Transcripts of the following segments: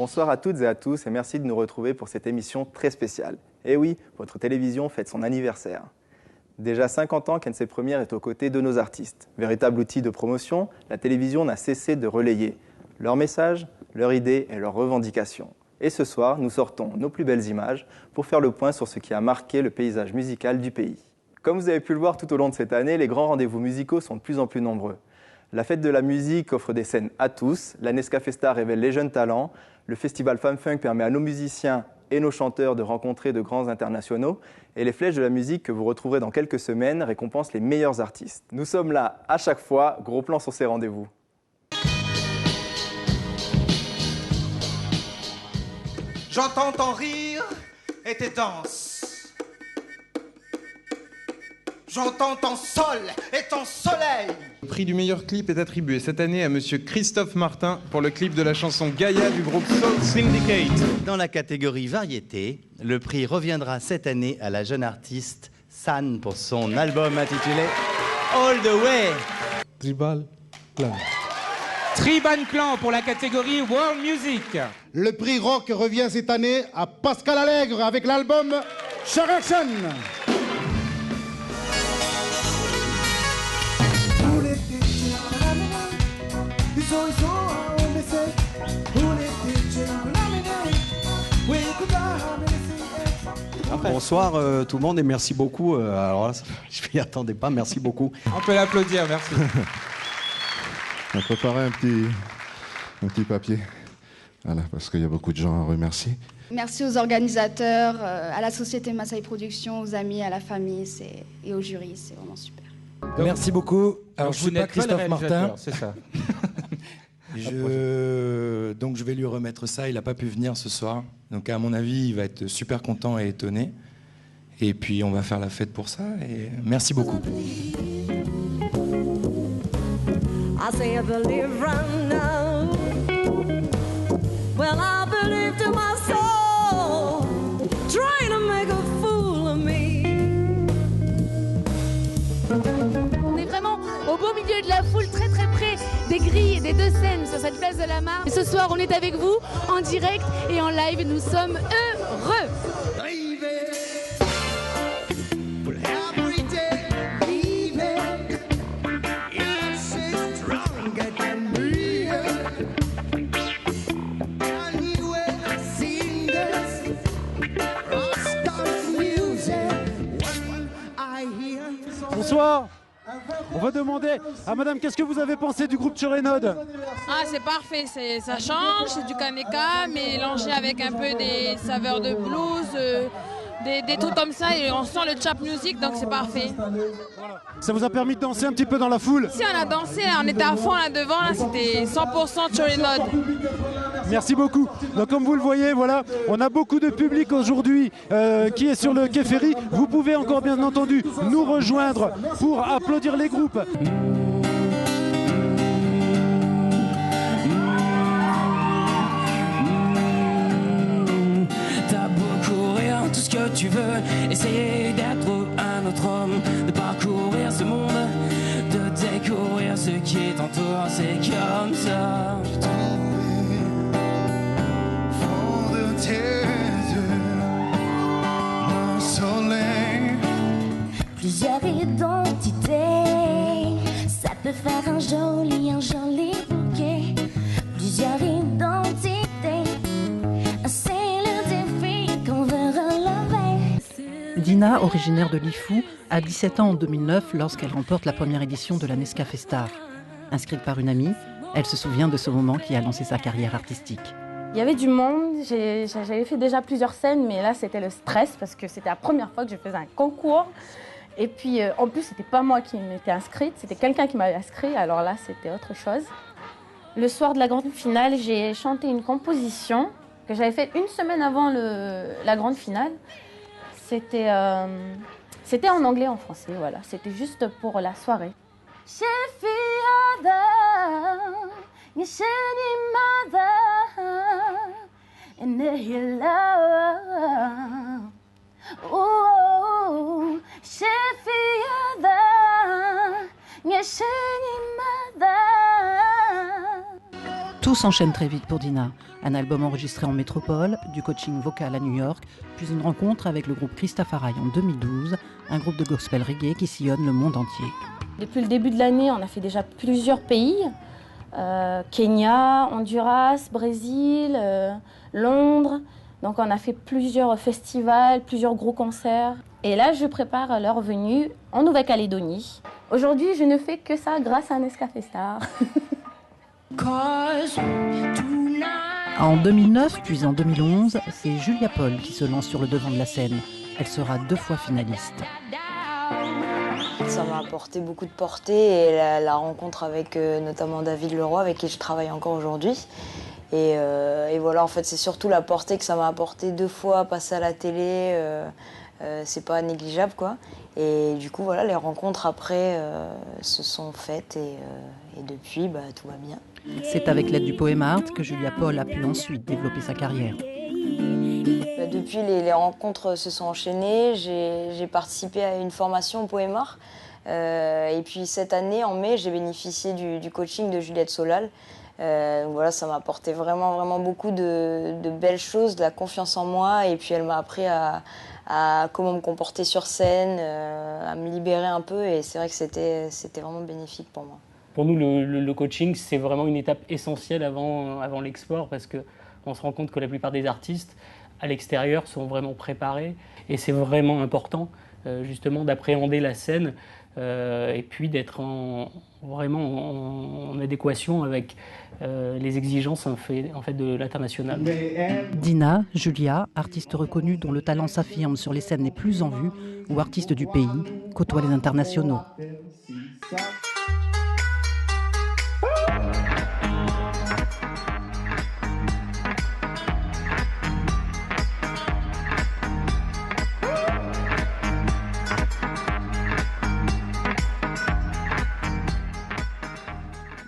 Bonsoir à toutes et à tous et merci de nous retrouver pour cette émission très spéciale. Et oui, votre télévision fête son anniversaire. Déjà 50 ans qu'NC Première est aux côtés de nos artistes. Véritable outil de promotion, la télévision n'a cessé de relayer leurs messages, leurs idées et leurs revendications. Et ce soir, nous sortons nos plus belles images pour faire le point sur ce qui a marqué le paysage musical du pays. Comme vous avez pu le voir tout au long de cette année, les grands rendez-vous musicaux sont de plus en plus nombreux. La fête de la musique offre des scènes à tous, la Nescafé Star révèle les jeunes talents, le festival Femme Funk permet à nos musiciens et nos chanteurs de rencontrer de grands internationaux, et les flèches de la musique que vous retrouverez dans quelques semaines récompensent les meilleurs artistes. Nous sommes là à chaque fois, gros plan sur ces rendez-vous. J'entends ton rire et tes danses. J'entends ton sol et ton soleil. Le prix du meilleur clip est attribué cette année à monsieur Christophe Martin pour le clip de la chanson Gaïa du groupe Soul Syndicate. Dans la catégorie variété, le prix reviendra cette année à la jeune artiste San pour son album intitulé All the Way. Tribal Clan. Triban Clan pour la catégorie World Music. Le prix rock revient cette année à Pascal Allègre avec l'album Sharashan. Bonsoir tout le monde et merci beaucoup. Alors là, je m'y attendais pas, merci beaucoup. On peut l'applaudir, merci. On a préparé un petit papier, voilà, parce qu'il y a beaucoup de gens à remercier. Merci aux organisateurs, à la société Massaï Productions, aux amis, à la famille et au jury, c'est vraiment super. Merci beaucoup. Alors je ne suis pas Christophe Martin. C'est ça. Donc je vais lui remettre ça, il n'a pas pu venir ce soir. Donc à mon avis, il va être super content et étonné. Et puis on va faire la fête pour ça. Et merci beaucoup. I say I believe right now. Well, I believe to my soul, trying to make a fool of me. On est vraiment au beau milieu de la foule, très très près des grilles et des deux scènes sur cette place de la Marne. Et ce soir, on est avec vous en direct et en live. Nous sommes heureux. Bonsoir. On va demander à madame, qu'est-ce que vous avez pensé du groupe Chorénode? Ah, c'est parfait, ça change, c'est du Kaneka mélangé avec un peu des saveurs de blues, des trucs comme ça, et on sent le chap music, donc c'est parfait. Ça vous a permis de danser un petit peu dans la foule? Si, on a dansé, on était à fond là devant, là, c'était 100% Chorénode. Merci beaucoup. Donc comme vous le voyez, voilà, on a beaucoup de public aujourd'hui qui est sur le quai Ferry. Vous pouvez encore bien entendu nous rejoindre pour applaudir les groupes. T'as beau courir tout ce que tu veux, essayer d'être un autre homme, de parcourir ce monde, de découvrir ce qui t'entoure, c'est comme ça. Plusieurs identités, ça peut faire un joli bouquet. Plusieurs identités, c'est le défi qu'on veut relever. Dina, originaire de Lifou, a 17 ans en 2009 lorsqu'elle remporte la première édition de la Nescafé Star. Inscrite par une amie, elle se souvient de ce moment qui a lancé sa carrière artistique. Il y avait du monde, j'avais fait déjà plusieurs scènes, mais là c'était le stress parce que c'était la première fois que je faisais un concours. Et puis en plus, c'était pas moi qui m'étais inscrite, c'était quelqu'un qui m'avait inscrit, alors là c'était autre chose. Le soir de la grande finale, j'ai chanté une composition que j'avais faite une semaine avant la grande finale. C'était en anglais et en français, voilà, c'était juste pour la soirée. Tout s'enchaîne très vite pour Dina. Un album enregistré en métropole, du coaching vocal à New York, puis une rencontre avec le groupe Christafari en 2012, un groupe de gospel reggae qui sillonne le monde entier. Depuis le début de l'année, on a fait déjà plusieurs pays. Kenya, Honduras, Brésil, Londres. Donc on a fait plusieurs festivals, plusieurs gros concerts. Et là, je prépare leur venue en Nouvelle-Calédonie. Aujourd'hui, je ne fais que ça grâce à Nescafé Star. En 2009, puis en 2011, c'est Julia Paul qui se lance sur le devant de la scène. Elle sera 2 fois finaliste. Ça m'a apporté beaucoup de portée et la rencontre avec notamment David Leroy, avec qui je travaille encore aujourd'hui. Et voilà, en fait, c'est surtout la portée que ça m'a apporté 2 fois, passer à la télé, c'est pas négligeable, quoi. Et du coup, voilà, les rencontres après se sont faites et depuis, tout va bien. C'est avec l'aide du Poem Art que Julia Paul a pu ensuite développer sa carrière. Depuis, les rencontres se sont enchaînées. J'ai participé à une formation au Poem Art. Et puis cette année, en mai, j'ai bénéficié du coaching de Juliette Solal. Voilà, ça m'a apporté vraiment beaucoup de belles choses, de la confiance en moi. Et puis elle m'a appris à comment me comporter sur scène, à me libérer un peu. Et c'est vrai que c'était vraiment bénéfique pour moi. Pour nous, le coaching, c'est vraiment une étape essentielle avant l'export parce qu'on se rend compte que la plupart des artistes à l'extérieur sont vraiment préparés. Et c'est vraiment important, justement, d'appréhender la scène et puis d'être vraiment en adéquation avec les exigences en fait de l'international. Dina, Julia, artiste reconnue dont le talent s'affirme sur les scènes les plus en vue ou artistes du pays, côtoient les internationaux.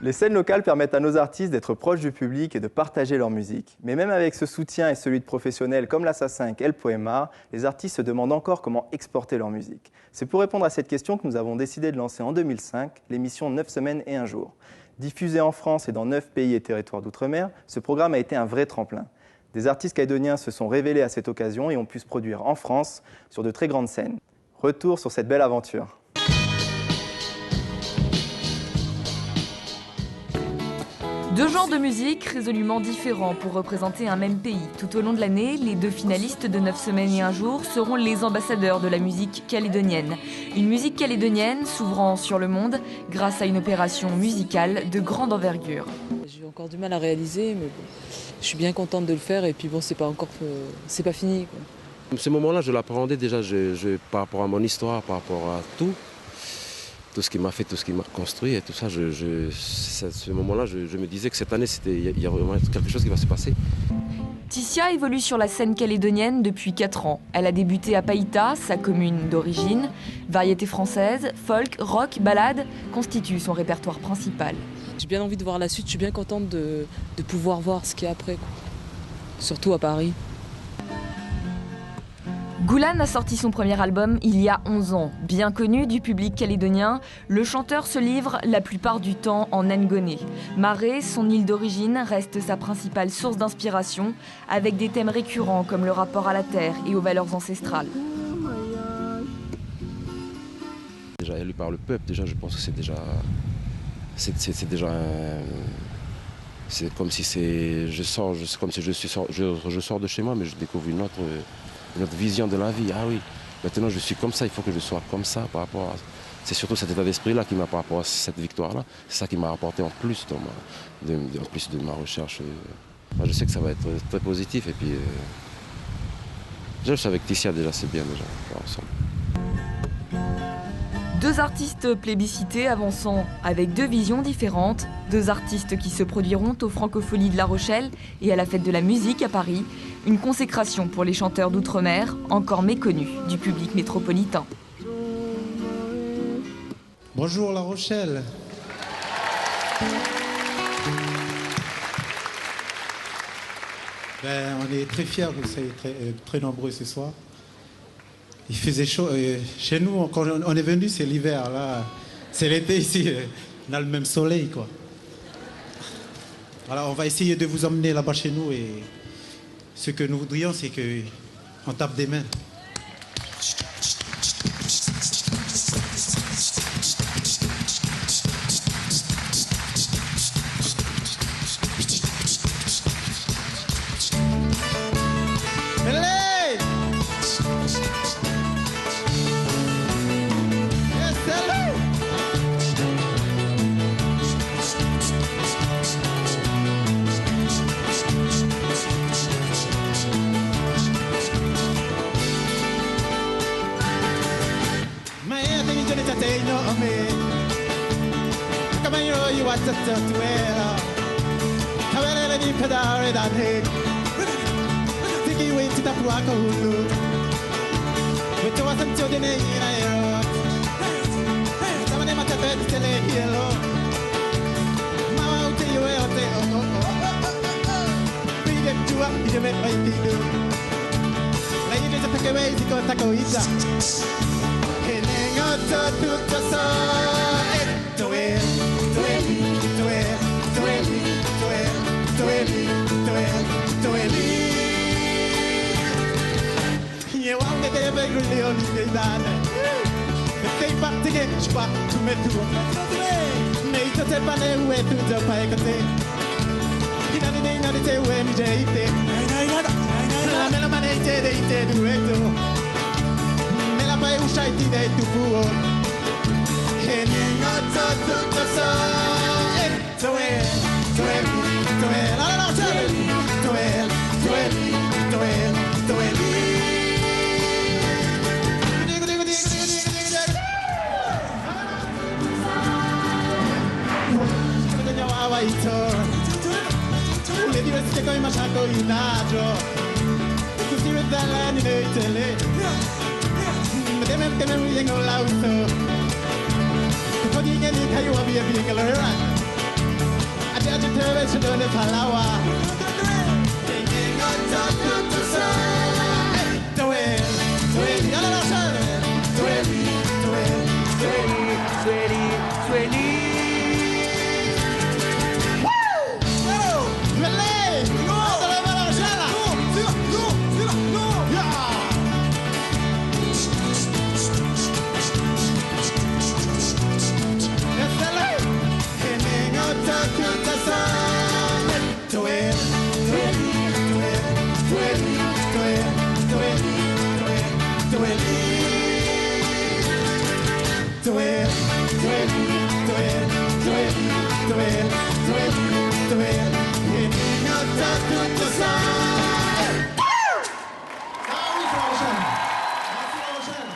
Les scènes locales permettent à nos artistes d'être proches du public et de partager leur musique. Mais même avec ce soutien et celui de professionnels comme l'Assa5 et le Poem Art, les artistes se demandent encore comment exporter leur musique. C'est pour répondre à cette question que nous avons décidé de lancer en 2005 l'émission 9 semaines et 1 jour. Diffusée en France et dans 9 pays et territoires d'outre-mer, ce programme a été un vrai tremplin. Des artistes calédoniens se sont révélés à cette occasion et ont pu se produire en France sur de très grandes scènes. Retour sur cette belle aventure. Deux genres de musique résolument différents pour représenter un même pays. Tout au long de l'année, les 2 finalistes de 9 semaines et 1 jour seront les ambassadeurs de la musique calédonienne. Une musique calédonienne s'ouvrant sur le monde grâce à une opération musicale de grande envergure. J'ai encore du mal à réaliser, mais bon, je suis bien contente de le faire et puis bon, c'est pas fini, quoi. Ce moment-là, je l'appréhendais déjà par rapport à mon histoire, par rapport à tout ce qui m'a fait, tout ce qui m'a construit et tout ça. Ce moment-là, je me disais que cette année, il y a vraiment quelque chose qui va se passer. Tissia évolue sur la scène calédonienne depuis 4 ans. Elle a débuté à Païta, sa commune d'origine. Variété française, folk, rock, ballade constituent son répertoire principal. J'ai bien envie de voir la suite, je suis bien contente de pouvoir voir ce qu'il y a après, quoi. Surtout à Paris. Goulan a sorti son premier album il y a 11 ans. Bien connu du public calédonien, le chanteur se livre la plupart du temps en Ngoné. Maré, son île d'origine, reste sa principale source d'inspiration, avec des thèmes récurrents comme le rapport à la terre et aux valeurs ancestrales. Déjà élu par le peuple, déjà je pense que c'est déjà c'est comme si je sors de chez moi, mais je découvre une autre vision de la vie. Ah oui, maintenant je suis comme ça, il faut que je sois comme ça par rapport à... C'est surtout cet état d'esprit-là qui m'a, par rapport à cette victoire-là, c'est ça qui m'a apporté en plus de ma recherche. Moi, je sais que ça va être très positif et puis déjà je suis avec Tissia, déjà c'est bien déjà, ensemble. 2 artistes plébiscités avançant avec 2 visions différentes, 2 artistes qui se produiront aux Francopholies de La Rochelle et à la Fête de la musique à Paris, une consécration pour les chanteurs d'outre-mer, encore méconnus du public métropolitain. Bonjour La Rochelle. On est très fiers que vous soyez très nombreux ce soir. Il faisait chaud. Chez nous, quand on est venu, c'est l'hiver. Là, c'est l'été ici. On a le même soleil, quoi. Alors on va essayer de vous emmener là-bas chez nous et ce que nous voudrions, c'est qu'on tape des mains.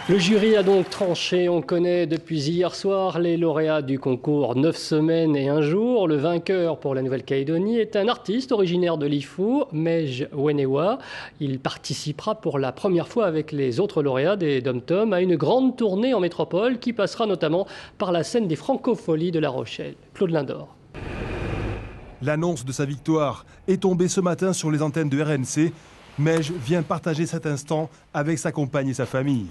Le jury a donc tranché. On connaît depuis hier soir les lauréats du concours 9 semaines et 1 jour. Le vainqueur pour la Nouvelle-Calédonie est un artiste originaire de Lifou, Mej Wenewa. Il participera pour la première fois avec les autres lauréats des Dom-Tom à une grande tournée en métropole qui passera notamment par la scène des Francopholies de La Rochelle. Claude Lindor. L'annonce de sa victoire est tombée ce matin sur les antennes de RNC. Mej vient partager cet instant avec sa compagne et sa famille.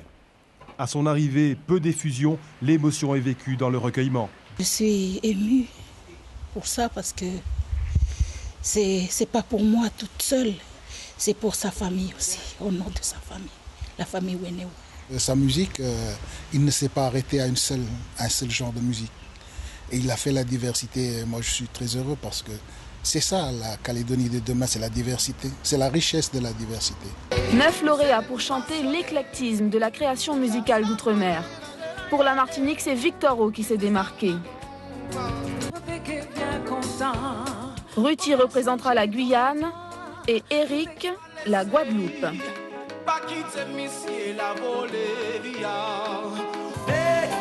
À son arrivée, peu d'effusion, l'émotion est vécue dans le recueillement. Je suis émue pour ça parce que c'est pas pour moi toute seule, c'est pour sa famille aussi, au nom de sa famille, la famille Wenewa. Sa musique, il ne s'est pas arrêté à un seul genre de musique. Et il a fait la diversité. Moi, je suis très heureux parce que c'est ça, la Calédonie de demain, c'est la diversité. C'est la richesse de la diversité. 9 lauréats pour chanter l'éclectisme de la création musicale d'outre-mer. Pour la Martinique, c'est Victor O qui s'est démarqué. Ruti représentera la Guyane et Eric, la Guadeloupe.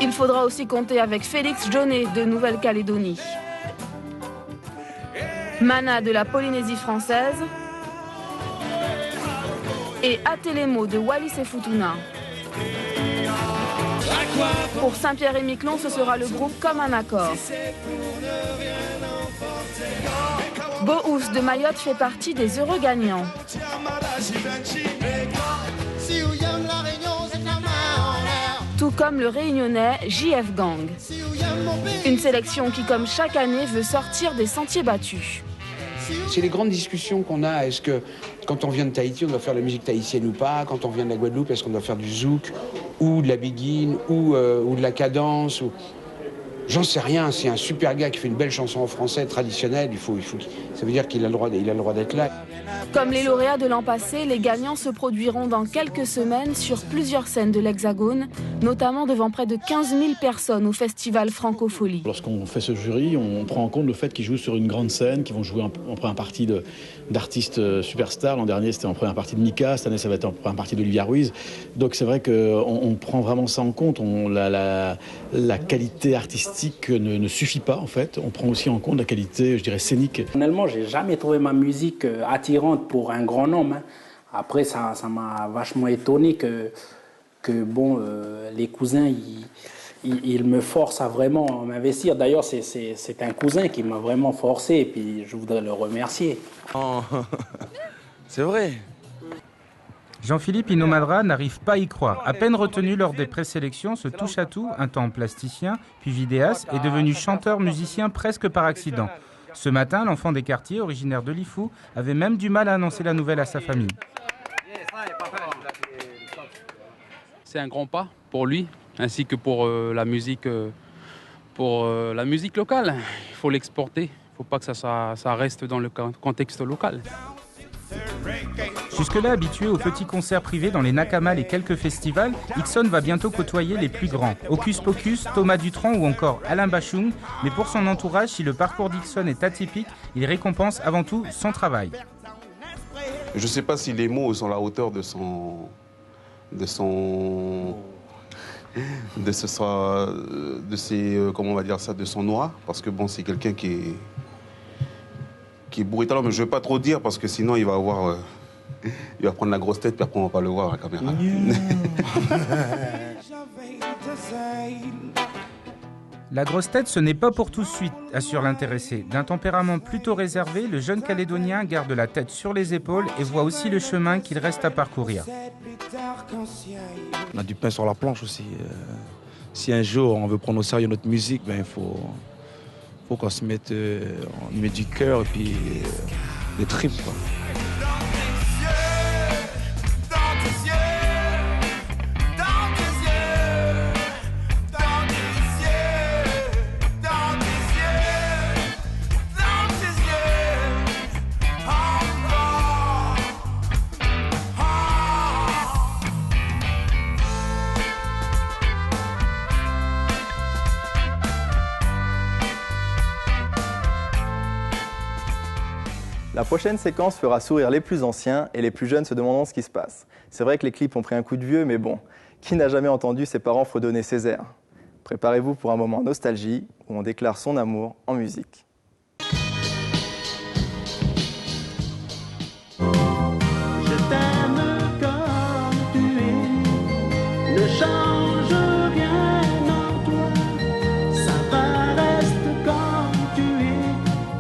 Il faudra aussi compter avec Félix Jonet de Nouvelle-Calédonie, Mana de la Polynésie française et Atelemo de Wallis et Futuna. Pour Saint-Pierre et Miquelon, ce sera le groupe Comme un accord. Bohous de Mayotte fait partie des heureux gagnants. Tout comme le réunionnais JF Gang. Une sélection qui, comme chaque année, veut sortir des sentiers battus. C'est les grandes discussions qu'on a. Est-ce que quand on vient de Tahiti, on doit faire de la musique tahitienne ou pas? Quand on vient de la Guadeloupe, est-ce qu'on doit faire du zouk ou de la biguine ou de la cadence ou... J'en sais rien. C'est un super gars qui fait une belle chanson en français traditionnelle. Ça veut dire qu'il a le droit d'être là. Comme les lauréats de l'an passé, les gagnants se produiront dans quelques semaines sur plusieurs scènes de l'Hexagone, notamment devant près de 15 000 personnes au festival Francofolie. Lorsqu'on fait ce jury, on prend en compte le fait qu'ils jouent sur une grande scène, qu'ils vont jouer en première partie d'artistes superstars. L'an dernier, c'était en première partie de Mika. Cette année, ça va être en première partie d'Olivia Ruiz. Donc c'est vrai qu'on prend vraiment ça en compte. La qualité artistique ne suffit pas, en fait. On prend aussi en compte la qualité, je dirais, scénique. Personnellement, j'ai jamais trouvé ma musique attirante pour un grand nom. Après, ça m'a vachement étonné que les cousins, ils me forcent à vraiment m'investir. D'ailleurs, c'est un cousin qui m'a vraiment forcé et puis je voudrais le remercier. Oh, c'est vrai. Jean-Philippe Inomadra n'arrive pas à y croire. À peine retenu lors des présélections, ce touche-à-tout, un temps plasticien, puis vidéaste, est devenu chanteur-musicien presque par accident. Ce matin, l'enfant des quartiers, originaire de Lifou, avait même du mal à annoncer la nouvelle à sa famille. C'est un grand pas pour lui, ainsi que pour la musique locale. Il faut l'exporter, il ne faut pas que ça reste dans le contexte local. Jusque-là habitué aux petits concerts privés dans les Nakamal et quelques festivals, Ikson va bientôt côtoyer les plus grands. Hocus Pocus, Thomas Dutronc ou encore Alain Bachung. Mais pour son entourage, si le parcours d'Ikson est atypique, il récompense avant tout son travail. Je ne sais pas si les mots sont à la hauteur de son noix, parce que bon, c'est quelqu'un qui est bourré de talent, mais je ne vais pas trop dire parce que sinon il va prendre la grosse tête puis après on va pas le voir à la caméra. La grosse tête, ce n'est pas pour tout de suite, assure l'intéressé. D'un tempérament plutôt réservé, le jeune Calédonien garde la tête sur les épaules et voit aussi le chemin qu'il reste à parcourir. On a du pain sur la planche aussi. Si un jour on veut prendre au sérieux notre musique, il faut qu'on se mette, on y met du cœur et puis des tripes, quoi. La prochaine séquence fera sourire les plus anciens et les plus jeunes se demanderont ce qui se passe. C'est vrai que les clips ont pris un coup de vieux, mais bon, qui n'a jamais entendu ses parents fredonner Césaire? Préparez-vous pour un moment nostalgie où on déclare son amour en musique. Je t'aime comme tu es, ne change rien en toi, ça va rester comme tu es,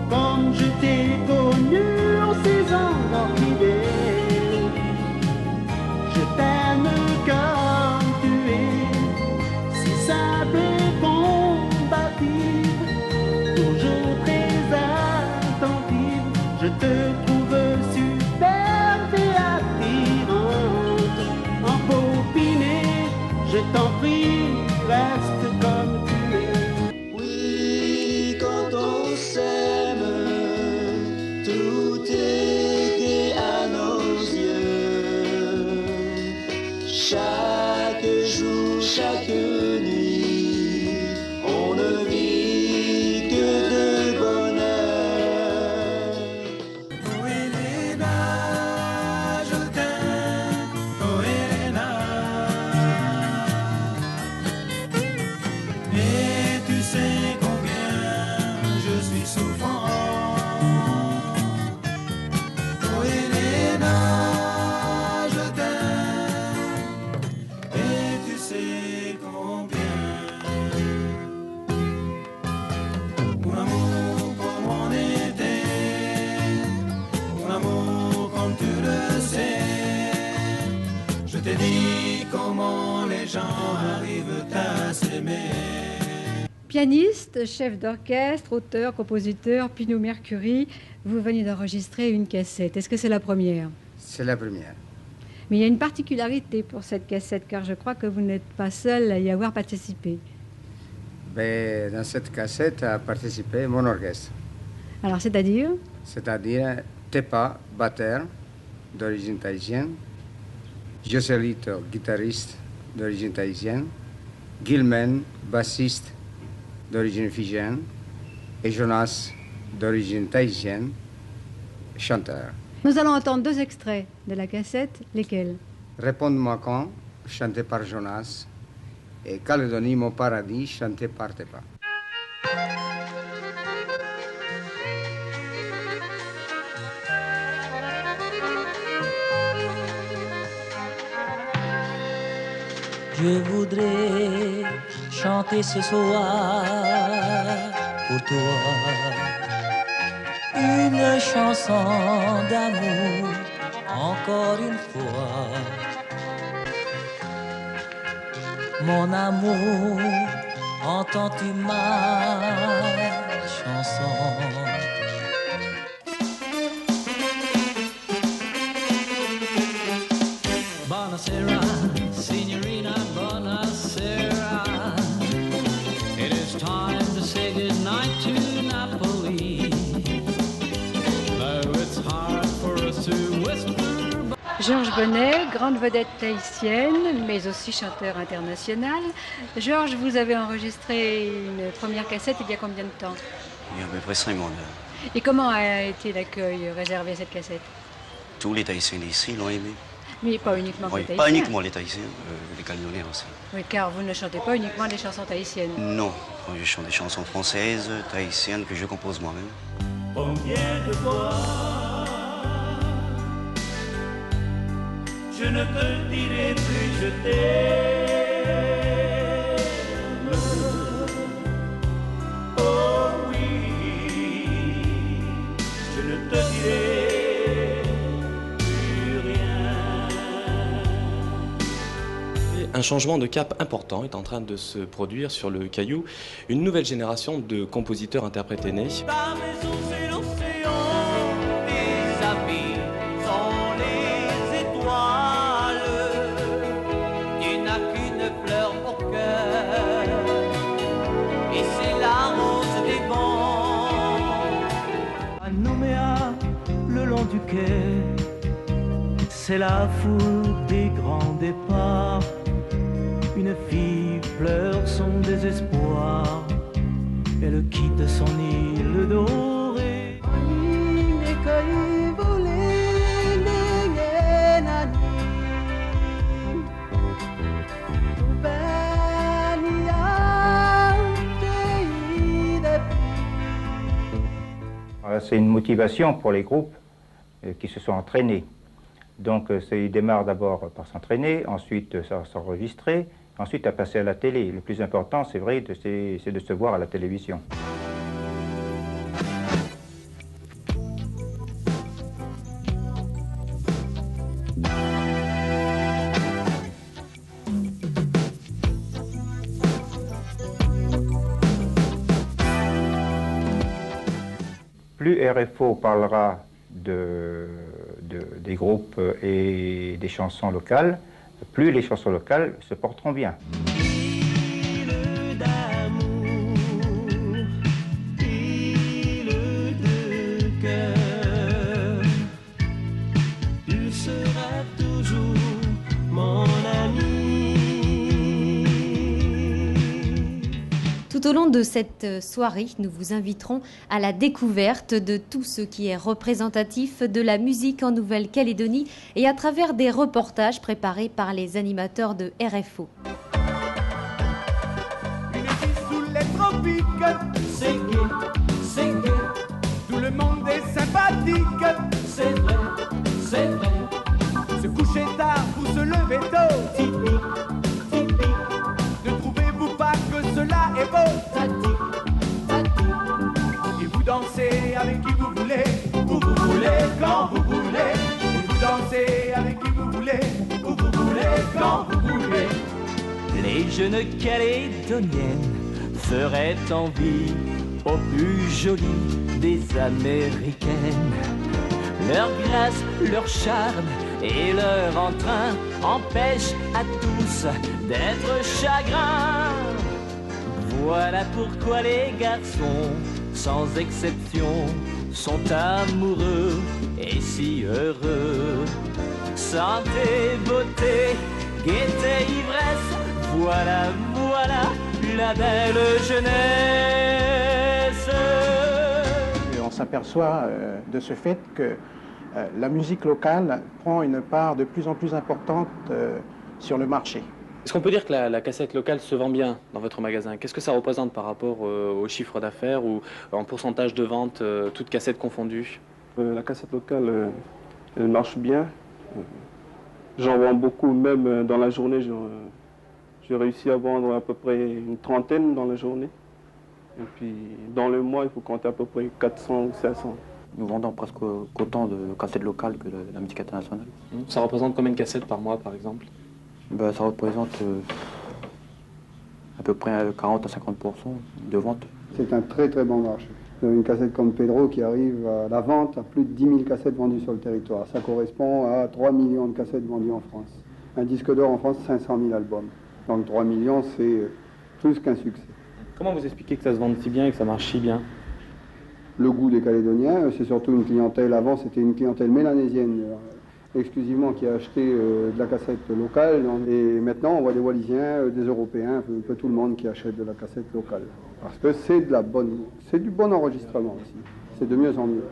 comme je t'ai connu en 6 ans d'orchidée. Je t'aime comme tu es, si simple et combative, toujours très attentive, je te trouve superbe et attirante, empopinée, je t'en prie, reste comme tu es. Oui, quand on s'aime, tout est gai à nos yeux. Chaque jour, chaque nuit, on ne vit que de bonheur. Oh Elena, je t'aime, oh Elena. Et tu sais combien je suis souffrant. Pianiste, chef d'orchestre, auteur, compositeur, Pino Mercury, vous venez d'enregistrer une cassette. Est-ce que c'est la première? C'est la première. Mais il y a une particularité pour cette cassette, car je crois que vous n'êtes pas seul à y avoir participé. Ben, dans cette cassette a participé mon orchestre. Alors, c'est-à-dire? C'est-à-dire Tepa, batteur d'origine tahitienne, Joselito, guitariste d'origine tahitienne, Gilman, bassiste d'origine fidjienne, et Jonas, d'origine tahitienne, chanteur. Nous allons entendre 2 extraits de la cassette. Lesquels? Réponds-moi quand, chanté par Jonas, et Calédonie, mon paradis, chanté par Tepa. Je voudrais chanter ce soir pour toi une chanson d'amour, encore une fois. Mon amour, entends-tu ma chanson? Buonasera, signorina, buonasera. It is time to say goodnight to Napoli. Though it's hard for us to whisper. Georges Bonnet, grande vedette tahitienne, mais aussi chanteur international. Georges, vous avez enregistré une première cassette il y a combien de temps? Il y a à peu près 5 mois. Et comment a été l'accueil réservé à cette cassette? Tous les Tahitiens d'ici l'ont aimé. Mais pas uniquement Oui, les Tahitiens. pas uniquement les Tahitiens, les Calédoniens aussi. Oui, car vous ne chantez pas uniquement des chansons tahitiennes. Non, je chante des chansons françaises, tahitiennes, que je compose moi-même. Combien de fois je ne te dirai plus je t'aime. Oh oui, je ne te dirai plus rien. Un changement de cap important est en train de se produire sur le Caillou. Une nouvelle génération de compositeurs-interprètes est née. Ta maison c'est l'océan, tes amis sont les étoiles. Tu n'as qu'une fleur au cœur, et c'est la rose des vents. À Nouméa, le long du quai, c'est la foule des grands départs. Une fille pleure son désespoir, elle quitte son île dorée. C'est une motivation pour les groupes qui se sont entraînés. Donc ils démarrent d'abord par s'entraîner, ensuite s'enregistrer, ensuite à passer à la télé. Le plus important, c'est vrai, c'est de se voir à la télévision. Plus RFO parlera des groupes et des chansons locales, plus les chansons locales se porteront bien. Île d'amour, île de cœur, tu seras toujours mon ami. Tout au long de cette soirée, nous vous inviterons à la découverte de tout ce qui est représentatif de la musique en Nouvelle-Calédonie et à travers des reportages préparés par les animateurs de RFO. Une vie sous les tropiques, c'est gai, tout le monde est sympathique, c'est vrai, se coucher tard ou se lever tôt, typique, ne trouvez-vous pas que cela est beau, tatique, et vous dansez avec qui vous voulez, où vous voulez, quand vous voulez, et vous dansez avec qui vous voulez, où vous voulez, quand vous voulez. Les jeunes Calédoniennes serait envie aux plus jolies des Américaines. Leur grâce, leur charme et leur entrain empêchent à tous d'être chagrins. Voilà pourquoi les garçons, sans exception, sont amoureux et si heureux. Santé, beauté, gaieté, ivresse, voilà, voilà la belle jeunesse. Et on s'aperçoit de ce fait que la musique locale prend une part de plus en plus importante sur le marché. Est-ce qu'on peut dire que la cassette locale se vend bien dans votre magasin? Qu'est-ce que ça représente par rapport au chiffre d'affaires ou en pourcentage de vente, toutes cassettes confondues? La cassette locale, elle marche bien. J'en vends beaucoup, même dans la journée. J'ai réussi à vendre à peu près une trentaine dans la journée. Et puis dans le mois, il faut compter à peu près 400 ou 500. Nous vendons presque autant de cassettes locales que la musique internationale. Ça représente combien de cassettes par mois, par exemple? Ça représente à peu près 40 à 50% de vente. C'est un très très bon marché. Une cassette comme Pedro qui arrive à la vente à plus de 10 000 cassettes vendues sur le territoire. Ça correspond à 3 millions de cassettes vendues en France. Un disque d'or en France, 500 000 albums. Donc 3 millions, c'est plus qu'un succès. Comment vous expliquez que ça se vende si bien et que ça marche si bien? Le goût des Calédoniens, c'est surtout une clientèle. Avant, c'était une clientèle mélanésienne exclusivement qui a acheté de la cassette locale. Et maintenant, on voit des Wallisiens, des Européens, un peu tout le monde qui achète de la cassette locale. Parce que c'est de la bonne, c'est du bon enregistrement aussi. C'est de mieux en mieux.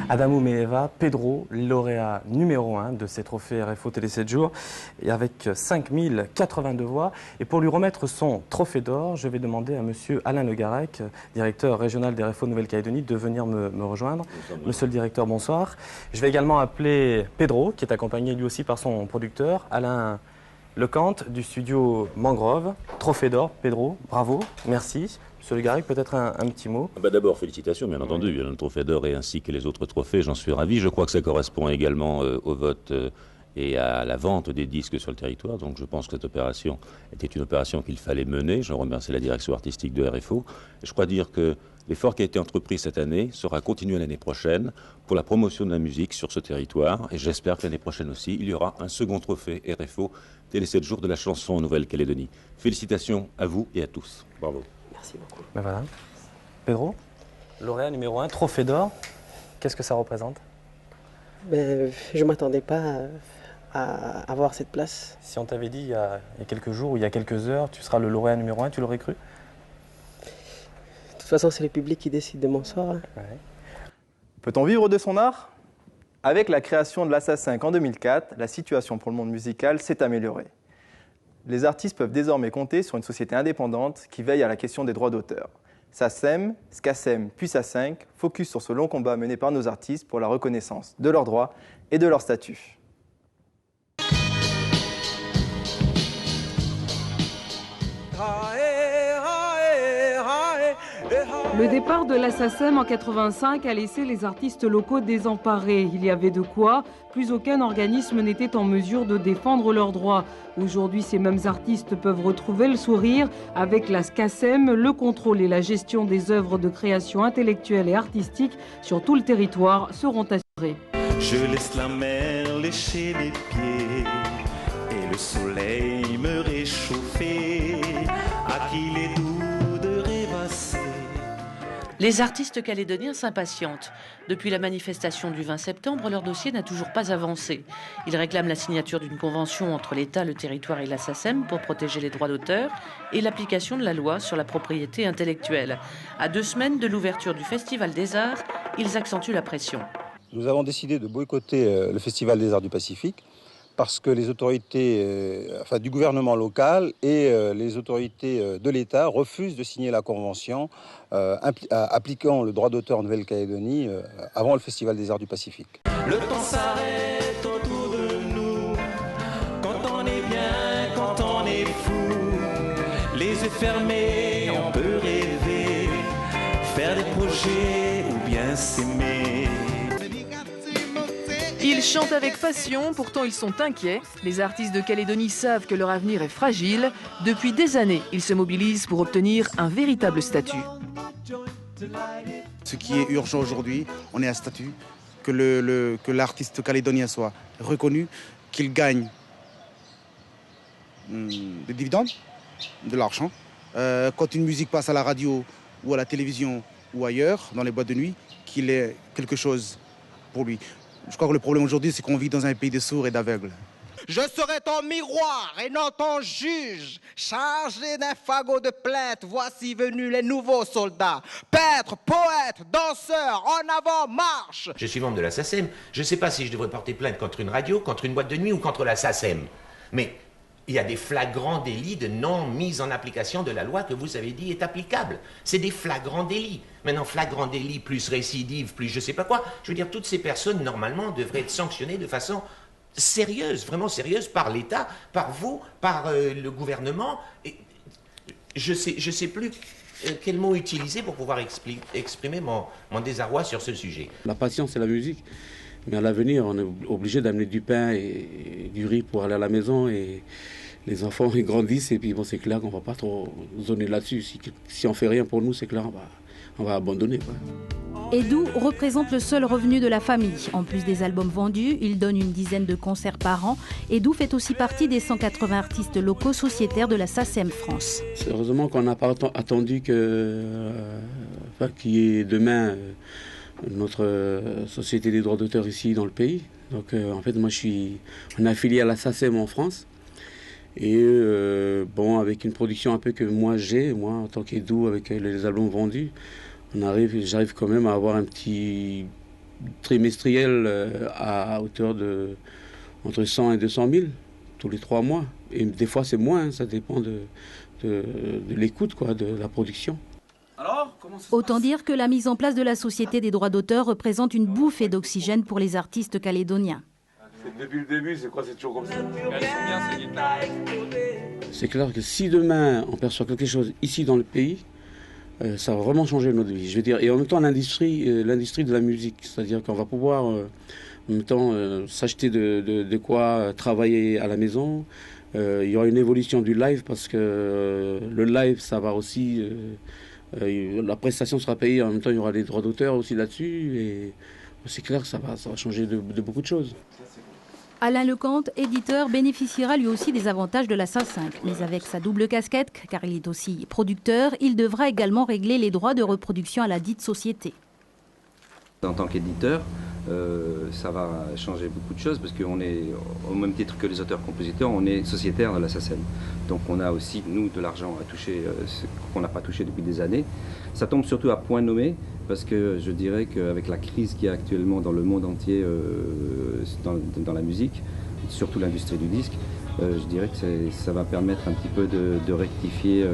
Adamou Meeva, Pedro, lauréat numéro 1 de ces trophées RFO Télé 7 jours, et avec 5082 voix. Et pour lui remettre son trophée d'or, je vais demander à monsieur Alain Le Garec, directeur régional des RFO Nouvelle-Calédonie, de venir me rejoindre. Monsieur le directeur, bonsoir. Je vais également appeler Pedro, qui est accompagné lui aussi par son producteur, Alain Lecante, du studio Mangrove. Trophée d'or, Pedro, bravo, merci. Monsieur Le Garec, peut-être un petit mot? D'abord, félicitations, bien entendu. Le trophée d'or et ainsi que les autres trophées, j'en suis ravi. Je crois que ça correspond également au vote et à la vente des disques sur le territoire. Donc je pense que cette opération était une opération qu'il fallait mener. Je remercie la direction artistique de RFO. Et je crois dire que l'effort qui a été entrepris cette année sera continué l'année prochaine pour la promotion de la musique sur ce territoire. Et j'espère que l'année prochaine aussi, il y aura un second trophée RFO Télé 7 jours de la chanson en Nouvelle-Calédonie. Félicitations à vous et à tous. Bravo. Merci beaucoup. Ben voilà. Pedro, lauréat numéro 1, trophée d'or, qu'est-ce que ça représente? Je ne m'attendais pas à avoir cette place. Si on t'avait dit il y a quelques jours ou il y a quelques heures, tu seras le lauréat numéro 1, tu l'aurais cru? De toute façon, c'est le public qui décide de mon sort. Hein. Ouais. Peut-on vivre de son art? Avec la création de l'Assa 5 en 2004, la situation pour le monde musical s'est améliorée. Les artistes peuvent désormais compter sur une société indépendante qui veille à la question des droits d'auteur. SACEM, SCACEM puis SA5 focus sur ce long combat mené par nos artistes pour la reconnaissance de leurs droits et de leur statut. Le départ de la SACEM en 85 a laissé les artistes locaux désemparés. Il y avait de quoi, plus aucun organisme n'était en mesure de défendre leurs droits. Aujourd'hui, ces mêmes artistes peuvent retrouver le sourire. Avec la SCACEM, le contrôle et la gestion des œuvres de création intellectuelle et artistique sur tout le territoire seront assurés. Je laisse la mer lécher mes pieds et le soleil me réchauffer. À qui les doux de rêvasser. Les artistes calédoniens s'impatientent. Depuis la manifestation du 20 septembre, leur dossier n'a toujours pas avancé. Ils réclament la signature d'une convention entre l'État, le territoire et la SACEM pour protéger les droits d'auteur et l'application de la loi sur la propriété intellectuelle. À 2 semaines de l'ouverture du Festival des Arts, ils accentuent la pression. Nous avons décidé de boycotter le Festival des Arts du Pacifique parce que les autorités du gouvernement local et les autorités de l'État refusent de signer la convention appliquant le droit d'auteur en Nouvelle-Calédonie avant le Festival des Arts du Pacifique. Le temps s'arrête autour de nous, quand on est bien, quand on est fou. Les yeux fermés, on peut rêver, faire des projets ou bien s'aimer. Ils chantent avec passion, pourtant ils sont inquiets. Les artistes de Calédonie savent que leur avenir est fragile. Depuis des années, ils se mobilisent pour obtenir un véritable statut. Ce qui est urgent aujourd'hui, on est à statut, que l'artiste calédonien soit reconnu, qu'il gagne des dividendes, de l'argent. Quand une musique passe à la radio ou à la télévision ou ailleurs, dans les boîtes de nuit, qu'il ait quelque chose pour lui. Je crois que le problème aujourd'hui, c'est qu'on vit dans un pays de sourds et d'aveugles. Je serai ton miroir et non ton juge. Chargé d'un fagot de plainte, voici venus les nouveaux soldats. Peintres, poètes, danseurs, en avant, marche. Je suis membre de la SACEM. Je ne sais pas si je devrais porter plainte contre une radio, contre une boîte de nuit ou contre la SACEM. Mais il y a des flagrants délits de non-mise en application de la loi que vous avez dit est applicable. C'est des flagrants délits. Maintenant, flagrant délit plus récidive, plus je ne sais pas quoi. Je veux dire, toutes ces personnes, normalement, devraient être sanctionnées de façon sérieuse, vraiment sérieuse, par l'État, par vous, par le gouvernement. Et je sais plus quel mot utiliser pour pouvoir exprimer mon désarroi sur ce sujet. La passion, c'est la musique. Mais à l'avenir, on est obligé d'amener du pain et du riz pour aller à la maison. Et les enfants, ils grandissent. Et puis, bon, c'est clair qu'on ne va pas trop zoner là-dessus. Si on ne fait rien pour nous, c'est clair, on va abandonner, quoi. Edou représente le seul revenu de la famille. En plus des albums vendus, il donne une dizaine de concerts par an. Edou fait aussi partie des 180 artistes locaux sociétaires de la SACEM France. Heureusement qu'on n'a pas attendu qu'il y ait demain notre société des droits d'auteur ici dans le pays. Donc en fait, moi on est affilié à la SACEM en France. Et avec une production un peu que moi en tant qu'Edou, avec les albums vendus, j'arrive quand même à avoir un petit trimestriel à hauteur de entre 100 et 200 000 tous les 3 mois. Et des fois c'est moins, ça dépend de l'écoute, quoi, de la production. Alors, autant dire que la mise en place de la Société des droits d'auteur représente une bouffée d'oxygène pour les artistes calédoniens. Depuis le début, c'est quoi, c'est toujours comme ça. C'est clair que si demain on perçoit quelque chose ici dans le pays, ça va vraiment changer notre vie. Je veux dire, et en même temps l'industrie de la musique, c'est-à-dire qu'on va pouvoir en même temps s'acheter de quoi travailler à la maison. Il y aura une évolution du live parce que le live, ça va aussi, la prestation sera payée, en même temps il y aura des droits d'auteur aussi là-dessus. Et c'est clair que ça va changer de beaucoup de choses. Alain Lecomte, éditeur, bénéficiera lui aussi des avantages de la SACEM. Mais avec sa double casquette, car il est aussi producteur, il devra également régler les droits de reproduction à la dite société. En tant qu'éditeur, ça va changer beaucoup de choses parce qu'on est, au même titre que les auteurs-compositeurs, on est sociétaire de la SACEM. Donc on a aussi, nous, de l'argent à toucher qu'on n'a pas touché depuis des années. Ça tombe surtout à point nommé parce que je dirais qu'avec la crise qu'il y a actuellement dans le monde entier dans la musique, surtout l'industrie du disque, je dirais que ça va permettre un petit peu de rectifier,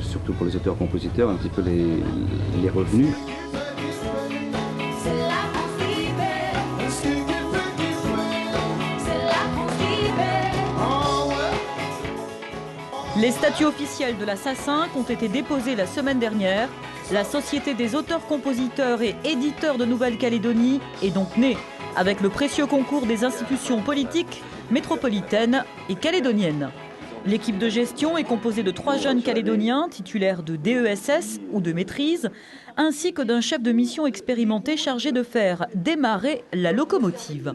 surtout pour les auteurs-compositeurs, un petit peu les revenus. Les statuts officiels de la SACEM ont été déposés la semaine dernière. La Société des auteurs-compositeurs et éditeurs de Nouvelle-Calédonie est donc née avec le précieux concours des institutions politiques métropolitaines et calédoniennes. L'équipe de gestion est composée de 3 jeunes Calédoniens titulaires de DESS ou de maîtrise, ainsi que d'un chef de mission expérimenté chargé de faire démarrer la locomotive.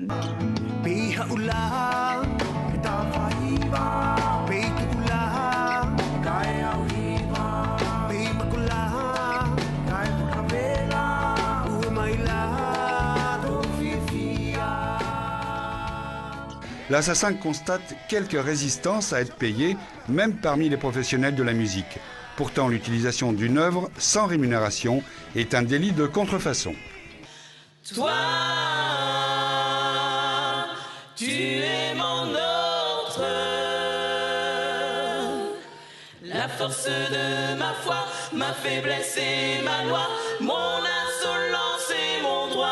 La SACEM constate quelques résistances à être payées, même parmi les professionnels de la musique. Pourtant, l'utilisation d'une œuvre sans rémunération est un délit de contrefaçon. Toi, tu es mon force de ma foi, ma faiblesse et ma loi, mon insolence et mon droit.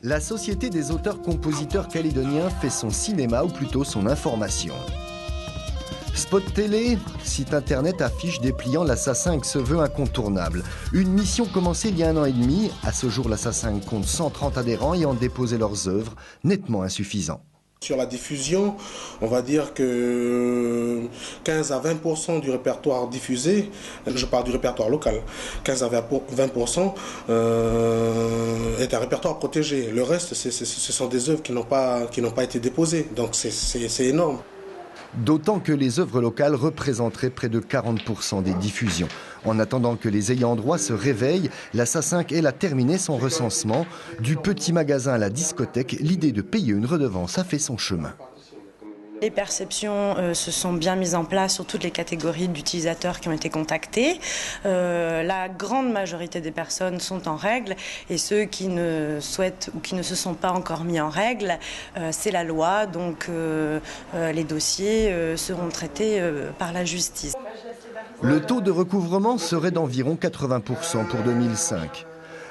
La Société des auteurs-compositeurs calédoniens fait son cinéma, ou plutôt son information. Spot télé, site internet, affiche dépliant, l'Assa5 se veut incontournable. Une mission commencée il y a 1 an et demi. À ce jour, l'Assa5 compte 130 adhérents ayant déposé leurs œuvres, nettement insuffisants. Sur la diffusion, on va dire que 15 à 20% du répertoire diffusé, je parle du répertoire local, 15 à 20% est un répertoire protégé. Le reste, ce sont des œuvres qui n'ont pas été déposées, donc c'est énorme. D'autant que les œuvres locales représenteraient près de 40% des diffusions. En attendant que les ayants droit se réveillent, l'Assa5 elle a terminé son recensement. Du petit magasin à la discothèque, l'idée de payer une redevance a fait son chemin. Les perceptions se sont bien mises en place sur toutes les catégories d'utilisateurs qui ont été contactés. La grande majorité des personnes sont en règle et ceux qui ne souhaitent ou qui ne se sont pas encore mis en règle, c'est la loi. Donc les dossiers seront traités par la justice. Le taux de recouvrement serait d'environ 80% pour 2005.